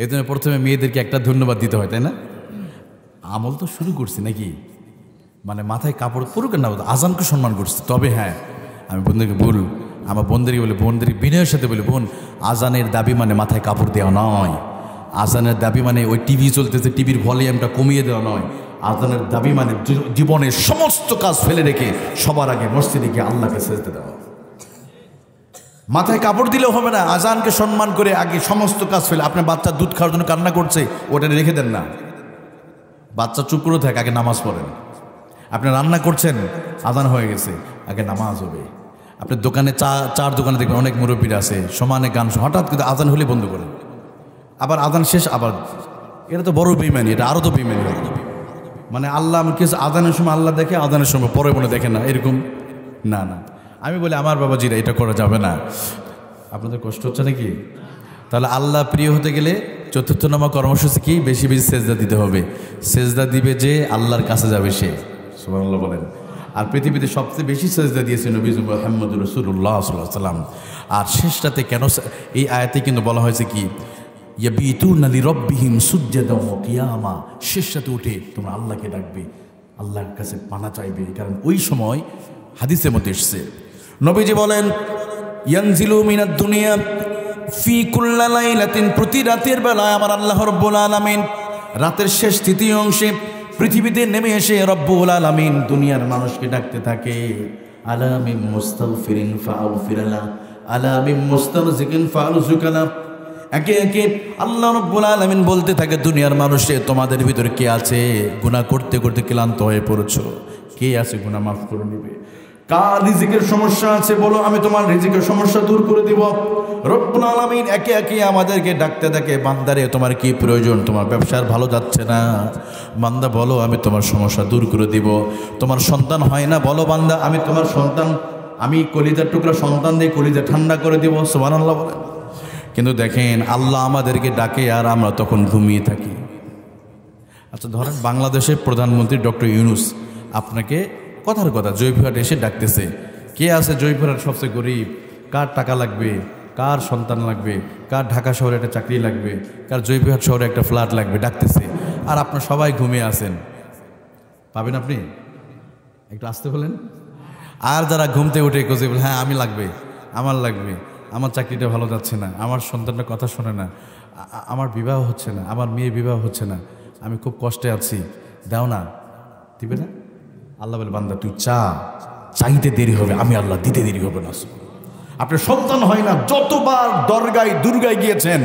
এই জন্য প্রথমে মেয়েদেরকে একটা ধন্যবাদ দিতে হয়, তাই না? আমল তো শুরু করছি নাকি, মানে মাথায় কাপড় পড়ুক না, আজানকে সম্মান করছি। তবে হ্যাঁ, আমি বোনদেরকে আমার বোনদেরকে বলি, বোনদেরকে বিনয়ের সাথে বলি, বোন আজানের দাবি মানে মাথায় কাপড় দেওয়া নয়। আজানের দাবি মানে ওই টিভি চলতেছে, টিভির ভলিউমটা কমিয়ে দেওয়া নয়। আজানের দাবি মানে জীবনের সমস্ত কাজ ফেলে রেখে সবার আগে মসজিদে গিয়ে আল্লাহকে সেজদা দেওয়া। মাথায় কাপড় দিলেও হবে না, আজানকে সম্মান করে আগে সমস্ত কাজ ফেলে। আপনার বাচ্চা দুধ খাওয়ার জন্য কান্না করছে, ওটা রেখে দেন না, বাচ্চা চুপ করে থাকে, আগে নামাজ পড়েন। আপনি রান্না করছেন, আজান হয়ে গেছে, আগে নামাজ হবে। আপনি দোকানে চার দোকানে দেখবেন অনেক মুরব্বীরা আছে, সমানে গান, হঠাৎ করে আজান হলে বন্ধ করে, আবার আজান শেষ আবার। এটা তো বড় বেঈমানি, এটা আরও তো বেঈমানি। মানে আল্লাহ আমি কিছু আজানের সময় আল্লাহ দেখে, আজানের সময় পরে মনে দেখে না, এরকম না। আমি বলি আমার বাবাজিরা এটা করা যাবে না। আপনাদের কষ্ট হচ্ছে নাকি? তাহলে আল্লাহ প্রিয় হতে গেলে চতুর্থ নম্বর কর্মসূচি কি? বেশি বেশি সেজদা দিতে হবে। সেজদা দিবে যে আল্লাহর কাছে যাবে সে। সুবহানাল্লাহ বলেন। আর পৃথিবীতে সবচেয়ে বেশি সেজদা দিয়েছে নবী মুহাম্মদ রাসূলুল্লাহ সাল্লাল্লাহু আলাইহি ওয়াসাল্লাম। আর শেষ রাতে কেন এই আয়াতে কিন্তু বলা হয়েছে কি, ইয়াবিতুনা লিরাব্বিহিম সুজদান ওয়া কিয়ামা, শেষ রাতে উঠে তোমরা আল্লাহকে ডাকবে, আল্লাহর কাছে পানা চাইবে। কারণ ওই সময় হাদিসের মধ্যে এসেছে, নবীজি বলেন ইয়ানজিলু মিনাদ দুনিয়া ফি কুল্লা লাইলাতিন, প্রতি রাতের বেলায় আমার আল্লাহ রাব্বুল আলামিন রাতের শেষ তৃতীয় অংশে পৃথিবীতে নেমে এসে রব্বুল আলামিন দুনিয়ার মানুষকে ডাকতে থাকে, আলা মিন মুস্তাগফিরিন ফাগফির লা, আলা মিন মুস্তারজিকিন ফারযুক লা। একে একে আল্লাহ রাব্বুল আলামিন বলতে থাকে, দুনিয়ার মানুষে তোমাদের ভিতরে কে আছে গুনাহ করতে করতে ক্লান্ত হয়ে পড়েছো, কে আছে গুনাহ মাফ করে নেবে? কার রিজিকের সমস্যা আছে বলো, আমি তোমার রিজিকের সমস্যা দূর করে দিব। রব্বুল আলামিন একে একে আমাদেরকে ডাকতে থাকে, বান্দারে তোমার কি প্রয়োজন? তোমার ব্যবসার ভালো যাচ্ছে না, বান্দা বলো আমি তোমার সমস্যা দূর করে দিব। তোমার সন্তান হয় না, বলো বান্দা আমি তোমার সন্তান, আমি কলিজার টুকরা সন্তান দিয়ে কলিজা ঠান্ডা করে দিব। সুবহানাল্লাহ বলেন। কিন্তু দেখেন আল্লাহ আমাদেরকে ডাকে আর আমরা তখন ঘুমিয়ে থাকি। আচ্ছা ধরেন বাংলাদেশের প্রধানমন্ত্রী ডক্টর ইউনূস আপনাকে কথার কথা জয়পুরহাট এসে ডাকতেছে, কে আছে জয়পুরহাট সবচেয়ে গরিব, কার টাকা লাগবে, কার সন্তান লাগবে, কার ঢাকা শহরে একটা চাকরি লাগবে, কার জয়পুরহাট শহরে একটা ফ্ল্যাট লাগবে, ডাকতেছে। আর আপনার সবাই ঘুমিয়ে আছেন, পাবেন আপনি? একটু আসতে বলেন। আর যারা ঘুমতে উঠে কোজে বলে হ্যাঁ আমি লাগবে, আমার লাগবে, আমার চাকরিটা ভালো যাচ্ছে না, আমার সন্তানটা কথা শোনে না, আমার বিবাহ হচ্ছে না, আমার মেয়ে বিবাহ হচ্ছে না, আমি খুব কষ্টে আছি, দাও না, দিবে না? আল্লাহ বলে বান্দা তুই চাইতে দেরি হবে, আমি আল্লাহ দিতে দেরি হবে না। আপনার সন্তান হয় না, যতবার দরগায় দুর্গায় গিয়েছেন,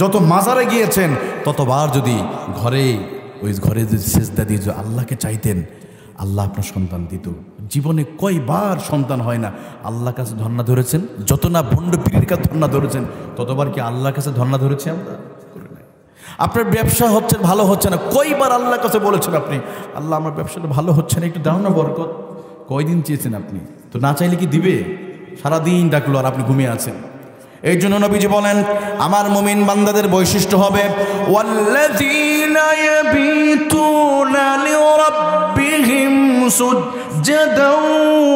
যত মাজারে গিয়েছেন, ততবার যদি ঘরে যদি সেজদা দিয়ে আল্লাহকে চাইতেন, আল্লাহ আপনার সন্তান দিত। জীবনে কয়বার সন্তান হয় না, আল্লাহর কাছে ধর্ণা ধরেছেন? যত না ভণ্ড পীরের কাছে ধর্ণা ধরেছেন, ততবার কি আল্লাহর কাছে ধর্ণা ধরেছি আমরা? আপনার ব্যবসা হচ্ছে ভালো হচ্ছে না, কয়বার আল্লাহর কাছে বলেছেন আপনি, আল্লাহ আমার ব্যবসাটা ভালো হচ্ছে না, একটু দাও না বরকত? কয়দিন চেয়েছেন আপনি? তো না চাইলে কি দিবে? সারাদিন ডাকলো আর আপনি ঘুমিয়ে আছেন। এই জন্য নবীজি বলেন আমার মুমিন বান্দাদের বৈশিষ্ট্য হবে ওয়াল্লাযীনা ইয়াবিতুনা লিরাব্বিহিম সুজদান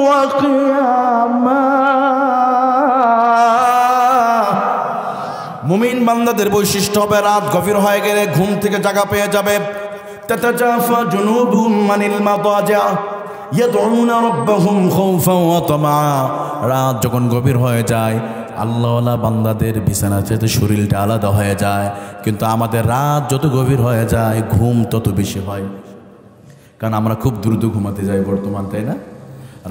ওয়া কিয়ামা। মুমিন বান্দাদের বৈশিষ্ট্য হবে রাত গভীর হয়ে গেলে ঘুম থেকে জাগা পেয়ে যাবে। তাতাজাফা জুনুবুহুম আনিল মাদাজিআ ইয়াদউনা রাব্বাহুম খাউফান ওয়া তামআ। রাত যখন গভীর হয়ে যায় আল্লাহওয়ালা বান্দাদের বিছানা থেকে শরীরটা আলাদা হয়ে যায়, কিন্তু আমাদের রাত যত গভীর হয়ে যায় ঘুম তত বেশি হয়। কারণ আমরা খুব দ্রুত ঘুমাতে যাই বর্তমান, তাই না?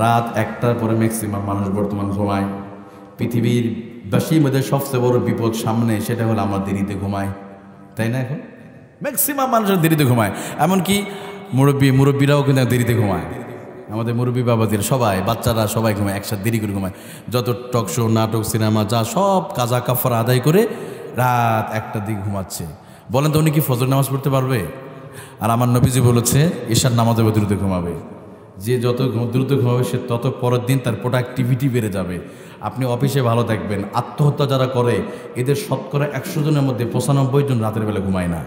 রাত 1টার পরে ম্যাক্সিমাম মানুষ বর্তমান ঘুমায়। পৃথিবীর বাসীর মধ্যে সবচেয়ে বড় বিপদ সামনে, সেটা হলো আমরা দেরিতে ঘুমাই, তাই না? এখন ম্যাক্সিমাম মানুষের দেরিতে ঘুমায়, এমনকি মুরব্বীরাও কিন্তু দেরিতে ঘুমায়। আমাদের মুরব্বী বাবাদের সবাই, বাচ্চারা সবাই ঘুমায়, একসাথে দেরি করে ঘুমায়। যত টক শো, নাটক, সিনেমা যা সব কাজা কাফারা আদায় করে রাত 1টার দিকে ঘুমাচ্ছে। বলেন তো উনি কি ফজর নামাজ পড়তে পারবে? আর আমার নবীজি বলেছে ঈশার নামাজে দ্রুত ঘুমাবে। যে যত দ্রুত ঘুমাবে সে তত পরের দিন তার প্রোডাক্টিভিটি বেড়ে যাবে। আপনি অফিসে ভালো দেখবেন, আত্মহত্যা যারা করে এদের শতকরা 100 জনের মধ্যে 95 জন রাতের বেলা ঘুমায় না।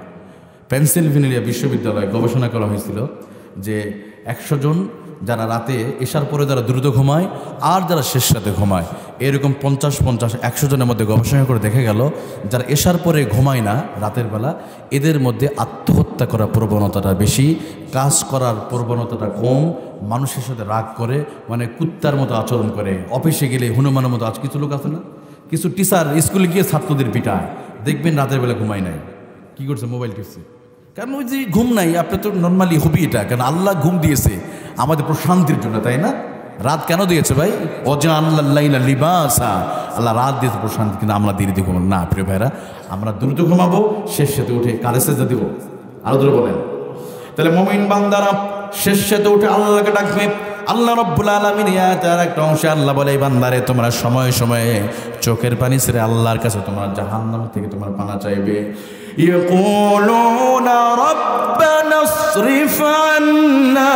পেনসিলভেনিয়া বিশ্ববিদ্যালয়ে গবেষণা করা হয়েছিল যে 100 জন যারা রাতে এশার পরে যারা দ্রুত ঘুমায় আর যারা শেষ রাতে ঘুমায়, এরকম 50-100 জনের মধ্যে গবেষণা করে দেখা গেল যারা এশার পরে ঘুমায় না রাতের বেলা, এদের মধ্যে আত্মহত্যা করার প্রবণতাটা বেশি, কাজ করার প্রবণতাটা কম, মানুষের সাথে রাগ করে, মানে কুত্তার মতো আচরণ করে, অফিসে গেলে হনুমানের মতো। আজ কিছু লোক আছে না, কিছু টিচার স্কুলে গিয়ে ছাত্রদের পিটায়, দেখবেন রাতের বেলা ঘুমায় নাই, কি করছে? মোবাইল টিপছে। কারণ ওই যে ঘুম নাই, আপনার তো নর্মালি হবি এটা, কারণ আল্লাহ ঘুম দিয়েছে আমাদের প্রশান্তির জন্য, তাই না? রাত কেন দিয়েছে ভাই? ওয়াজআলাল্লাইলা লিবাসা, আল্লাহ রাত দিয়েছে প্রশান্তি, কিন্তু আমরা দেরিতে ঘুমাবো না। প্রিয় ভাইরা, আমরা দ্রুত ঘুমাবো, শেষ সাথে উঠে কারে সেজদা দিব? আরো ধরে বলেন। তাহলে মুমিন বান্দারা শেষ সাথে উঠে আল্লাহকে ডাকবে। আল্লাহ রাব্বুল আলামিন আয়াতের একটা অংশে আল্লাহ বলে, বান্দারে তোমরা সময়ে সময়ে চোখের পানি ছেড়ে আল্লাহর কাছে তোমরা জাহান্নাম থেকে তোমরা পানা চাইবে। ইয়াকুলুনা রাব্বানা ইসরিফ আন্না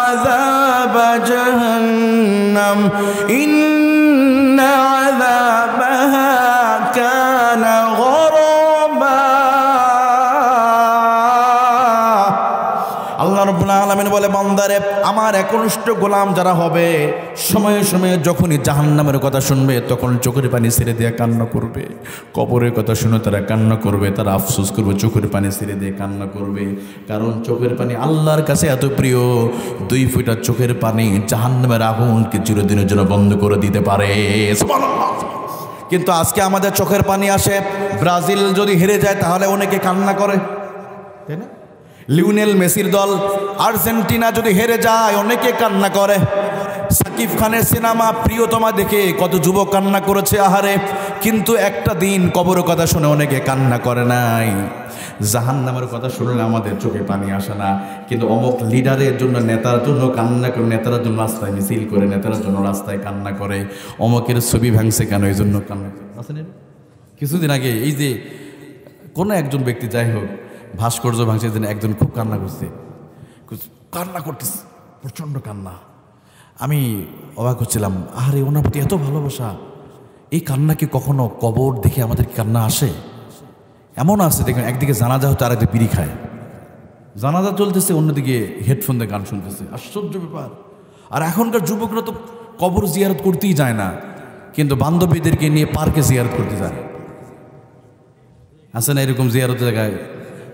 আযাব জাহান্নাম ইন্না আযাবাহা কানা গরাবা। আল্লাহ রাব্বুল আলামিন বলে, বান্দা বান্দারে, আমার একনিষ্ঠ গোলাম যারা হবে, সময়ে সময়ে যখনই জাহান্নামের কথা শুনবে তখন চোখের পানি ছেড়ে দিয়ে কান্না করবে। কবরের কথা শুনে তারা কান্না করবে, তারা আফসোস করবে, চোখের পানি ছেড়ে দিয়ে কান্না করবে। কারণ চোখের পানি আল্লাহর কাছে এত প্রিয়, 2 ফোঁটা চোখের পানি জাহান্নামের আগুনকে চিরদিনের জন্য বন্ধ করে দিতে পারে। সুবহানাল্লাহ। কিন্তু আজকে আমাদের চোখের পানি আসে, ব্রাজিল যদি হেরে যায় তাহলে অনেকে কান্না করে, তাই না? লিওনেল মেসির দল আর্জেন্টিনা যদি হেরে যায় অনেকে কান্না করে। সাকিব খানের সিনেমা প্রিয়তমা দেখে কত যুবক কান্না করেছে, আহারে। কিন্তু একটা দিন কবরের কথা শুনে অনেকে কান্না করে নাই। জাহান্নামের কথা শুনলে আমাদের চোখে পানি আসে না, কিন্তু অমুক লিডারের জন্য, নেতার জন্য কান্না করে, নেতার জন্য রাস্তায় মিছিল করে, নেতার জন্য রাস্তায় কান্না করে। অমুকের ছবি ভাঙছে কেন, এই জন্য কান্না করে। কিছুদিন আগে এই যে কোনো একজন ব্যক্তি, যাই হোক, ভাস্কর্য ভাঙছে, একজন খুব কান্না করছে, প্রচণ্ড কান্না। আমি অবাক হচ্ছিলাম, আরে ওনার প্রতি এত ভালোবাসা, এই কান্না কি কখনো কবর দেখে আমাদের কান্না আসে? এমন আছে দেখবেন, একদিকে জানাজা হতো, আরেকদিকে বিড়ি খায়, জানাজা চলতেছে, অন্যদিকে হেডফোন দিয়ে গান শুনতেছে। আশ্চর্য ব্যাপার। আর এখনকার যুবকরা তো কবর জিয়ারত করতেই যায় না, কিন্তু বান্ধবীদেরকে নিয়ে পার্কে জিয়ারত করতে যায়। আছে না এরকম জিয়ারত জায়গায়?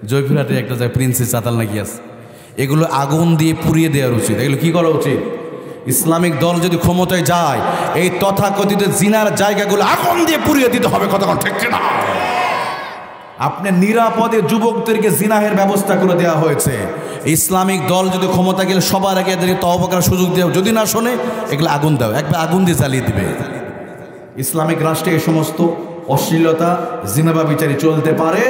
জয়পুরহাটে একটা জায়গায় প্রিন্সেস চাতাল নাকি আছে, এগুলো আগুন দিয়ে পুড়িয়ে দেওয়ার উচিত। এগুলো কি করা উচিত? ইসলামিক দল যদি ক্ষমতায় যায়, এই তথাকথিত জিনার জায়গাগুলো আগুন দিয়ে পুড়িয়ে দিতে হবে। কতক্ষণ ঠিক না? আপনি নিরাপদে যুবকদেরকে জিনাহের ব্যবস্থা করে দেওয়া হয়েছে। ইসলামিক দল যদি ক্ষমতা গেলে সবার আগে এদেরকে তওবা করার সুযোগ দেওয়া, যদি না শোনে এগুলো আগুন দাও, একবার আগুন দিয়ে জ্বালিয়ে দিবে। ইসলামিক রাষ্ট্রে এই সমস্ত অশ্লীলতা, জিনাবা বিচারি চলতে পারে?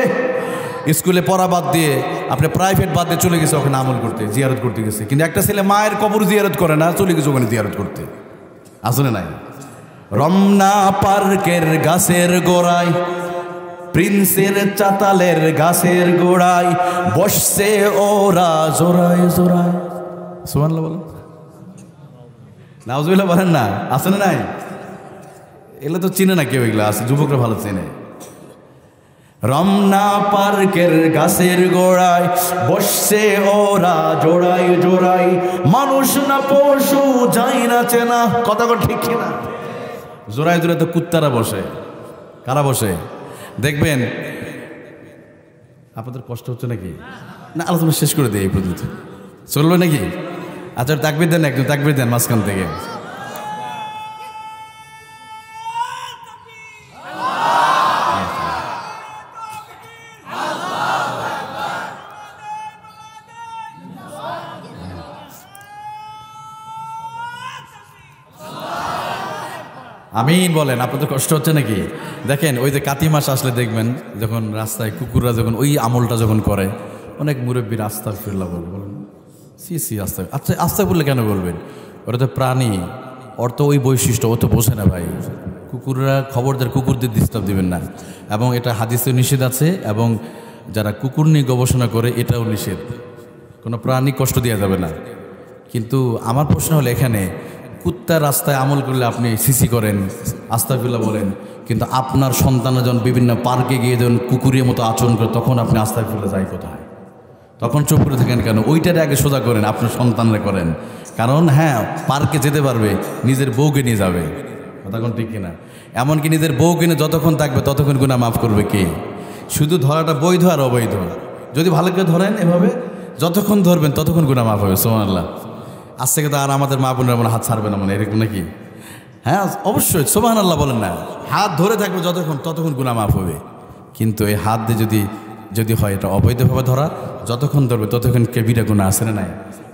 স্কুলে পড়া বাদ দিয়ে আপনি প্রাইভেট বাদ দিয়ে চলে গেছে ওখানে আমল করতে, জিয়ারত করতে গেছে। কিন্তু একটা ছেলে মায়ের কবর জিয়ারত করে না, চলে গেছে ওখানে জিয়ারত করতে। আসলে নাই? রমনা পার্কের গাছের গোড়ায়, প্রিন্সের চাতালের গাছের গোড়ায় বসছে ওরা জোড়ায় জোড়ায়। সুবহানাল্লাহ বলেন, নাউজুবিল্লাহ বলেন না? আসলে নাই? এগুলো তো চিনে না কেউ, এগুলো আছে, যুবকরা ভালো চেনে। রমনা পার্কের গাছের গোড়ায় বসছে ওরা জোড়ায় জোড়ায়, মানুষ না পশু যায় না চেনা। কথা ঠিক কিনা? জোড়ায় জোড়ায় তো কুত্তারা বসে। কারা বসে দেখবেন? আপনাদের কষ্ট হচ্ছে নাকি? না, আলোচনা শেষ করে দিই এই পর্যন্ত, চলবে নাকি? আচ্ছা তাকবীর দেন, একদম তাকবীর দেন মাঝখান থেকে। আমিন বলেন। আপনাদের কষ্ট হচ্ছে নাকি? দেখেন, ওই যে কাতি মাস আসলে দেখবেন, যখন রাস্তায় কুকুররা যখন ওই আমলটা যখন করে, অনেক মুরব্বীর আস্তাগফিরুল্লাহ বলে, বলেন সি সি আস্তা। আচ্ছা আস্তা বললে কেন বলবেন? ওরা তো প্রাণী, ওর তো ওই বৈশিষ্ট্য, ও তো বোঝে না ভাই। কুকুররা, খবরদার কুকুরদের ডিস্টার্ব দিবেন না। এবং এটা হাদিসেও নিষেধ আছে, এবং যারা কুকুর নিয়ে গবেষণা করে এটাও নিষেধ। কোনো প্রাণী কষ্ট দেওয়া যাবে না। কিন্তু আমার প্রশ্ন হলো, এখানে কুত্তার রাস্তায় আমল করলে আপনি সিসি করেন, আস্তাগফিরুল্লাহ বলেন, কিন্তু আপনার সন্তানরা যখন বিভিন্ন পার্কে গিয়ে যখন কুকুরের মতো আচরণ করে, তখন আপনি আস্তাগফিরুল্লাহ যায় কোথায়? তখন চুপ করে থাকেন কেন? ওইটারে আগে সোজা করেন, আপনার সন্তানরা করেন। কারণ হ্যাঁ, পার্কে যেতে পারবে, নিজের বউকে নিয়ে যাবে। কতক্ষণ ঠিক কিনা? এমনকি নিজের বউকে নিয়ে যতক্ষণ থাকবে ততক্ষণ গুনাহ মাফ করবে কে? শুধু ধরাটা বৈধ আর অবৈধ। যদি ভালো করে ধরেন এভাবে, যতক্ষণ ধরবেন ততক্ষণ গুনাহ মাফ হবে। সুবহানাল্লাহ। আজ থেকে তো আর আমাদের মা বোনেরা মনে হাত ছাড়বে না, মানে এরকম নাকি? হ্যাঁ অবশ্যই, সুবহানাল্লাহ বলেন না। হাত ধরে থাকবে যতক্ষণ, ততক্ষণ গুনাহ মাফ হবে। কিন্তু এই হাত দিয়ে যদি হয় এটা অবৈধভাবে ধরা, যতক্ষণ ধরবে ততক্ষণ কবিরা গুনাহ আছে না নাই?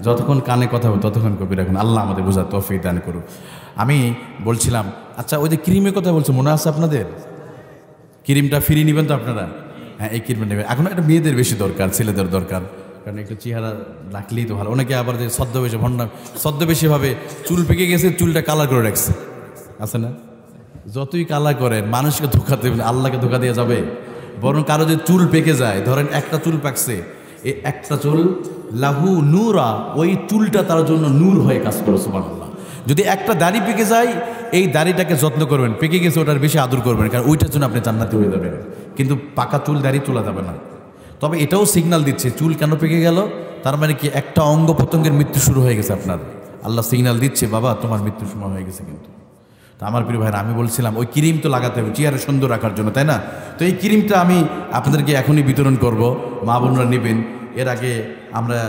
যতক্ষণ কানে কথা হবে ততক্ষণ কবিরা গুনাহ। আল্লাহ আমাদের বোঝার তৌফিক দান করুক। আমি বলছিলাম, আচ্ছা ওই যে ক্রিমের কথা বলছে, মনে আছে আপনাদের? ক্রিমটা ফ্রি নেবেন তো আপনারা? হ্যাঁ, এই ক্রিমটা নেবেন। এখন একটা মেয়েদের বেশি দরকার, ছেলেদের দরকার, কারণ একটু চেহারা রাখলেই তো ভালো। অনেকে আবার যে ছদ্মবেশে ভণ্ডা, ছদ্মবেশীভাবে চুল পেকে গেছে, চুলটা কালার করে রাখছে, আছে না? যতই কালার করেন মানুষকে ধোকা দেবেন, আল্লাহকে ধোকা দিয়ে যাবে। বরং কারো যে চুল পেকে যায়, ধরেন একটা চুল পাকছে, এই একটা চুল লাহু নূরা, ওই চুলটা তার জন্য নূর হয়ে কাজ করে। সুবহানাল্লাহ। যদি একটা দাড়ি পেকে যায়, এই দাড়িটাকে যত্ন করবেন, পেকে গেছে ওটার বেশি আদর করবেন, কারণ ওইটার জন্য আপনি জান্নাতি হয়ে যাবেন। কিন্তু পাকা চুল দাড়ি তোলা যাবে না। তবে এটাও সিগন্যাল দিচ্ছে চুল কেন পেকে গেল, তার মানে কি একটা অঙ্গ প্রত্যঙ্গের মৃত্যু শুরু হয়ে গেছে আপনার, আল্লাহ সিগন্যাল দিচ্ছে বাবা তোমার মৃত্যুর সময় হয়ে গেছে। কিন্তু তো আমার প্রিয় ভাইরা, আমি বলছিলাম ওই ক্রিম তো লাগাতে হবে চেয়ারে সুন্দর রাখার জন্য, তাই না? তো এই ক্রিমটা আমি আপনাদেরকে এখনই বিতরণ করব, মা বোনরা নেবেন। এর আগে আমরা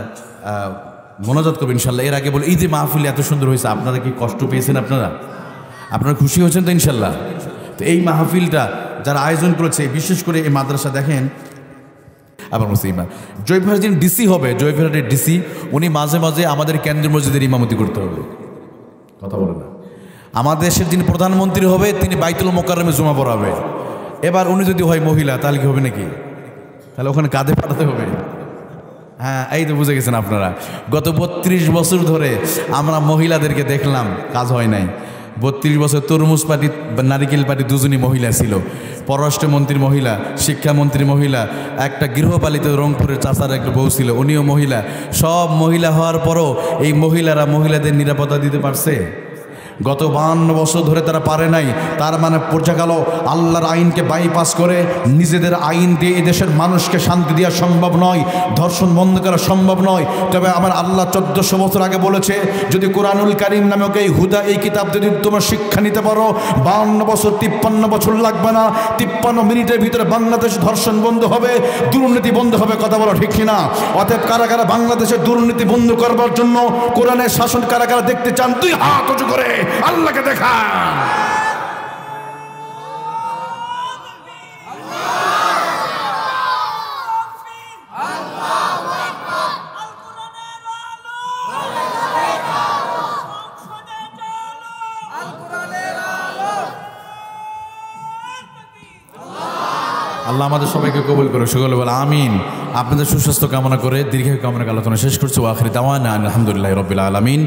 মোনাজাত করবো ইনশাল্লাহ। এর আগে বলে এই যে মাহফিল এত সুন্দর হয়েছে, আপনারা কি কষ্ট পেয়েছেন? আপনারা খুশি হয়েছেন তো ইনশাল্লাহ? তো এই মাহফিলটা যারা আয়োজন করেছে, বিশেষ করে এই মাদ্রাসা দেখেন, আবার মুসলিমা জয়পুরহাট যিনি ডিসি হবে, জয়পুরহাটের ডিসি, উনি মাঝে মাঝে আমাদের কেন্দ্রীয় মসজিদের ইমামতি করতে হবে। কথা বলে না? আমাদের দেশের যিনি প্রধানমন্ত্রী হবে, তিনি বাইতুল মোকাররমে জুমা পড়াবে। এবার উনি যদি হয় মহিলা, তাহলে কি হবে নাকি? তাহলে ওখানে কাঁধে পাঠাতে হবে। হ্যাঁ, এই তো বুঝে গেছেন আপনারা। গত 32 বছর ধরে আমরা মহিলাদেরকে দেখলাম, কাজ হয় নাই। 32 বছর তরমুজ পার্টি, নারিকেল পার্টি দুজনই মহিলা ছিল। পররাষ্ট্রমন্ত্রীর মহিলা, শিক্ষামন্ত্রী মহিলা, একটা গৃহপালিত রংপুরের চাচার একটা বউ ছিল, উনিও মহিলা। সব মহিলা হওয়ার পরও এই মহিলারা মহিলাদের নিরাপত্তা দিতে পারছে? গত 52 বছর ধরে তারা পারে নাই। তার মানে বোঝা গেল আল্লাহর আইনকে বাইপাস করে নিজেদের আইন দিয়ে এদেশের মানুষকে শান্তি দেওয়া সম্ভব নয়, ধর্ষণ বন্ধ করা সম্ভব নয়। তবে আমার আল্লাহ 1400 বছর আগে বলেছে, যদি কোরআনুল কারীম নামক এই হুদা, এই কিতাব যদি তোমরা শিক্ষা নিতে পারো, 52 বছর 53 বছর লাগবে না, 53 মিনিটের ভিতরে বাংলাদেশ ধর্ষণ বন্ধ হবে, দুর্নীতি বন্ধ হবে। কথা বলো ঠিক কিনা? অতএব কারা কারা বাংলাদেশের দুর্নীতি বন্ধ করবার জন্য কোরআনের শাসন কারা কারা দেখতে চান, দুই হাত উঁচু করে আল্লাহকে দেখান। আল্লাহ আমাদের সবাইকে কবুল করে, সকলে বলে আমিন। আপনাদের সুস্বাস্থ্য কামনা করে দীর্ঘায়ু কামনা করে আলোচনা শেষ করছি। ওয়া আখির দাওয়ানা আলহামদুলিল্লাহি রাব্বিল আলামিন।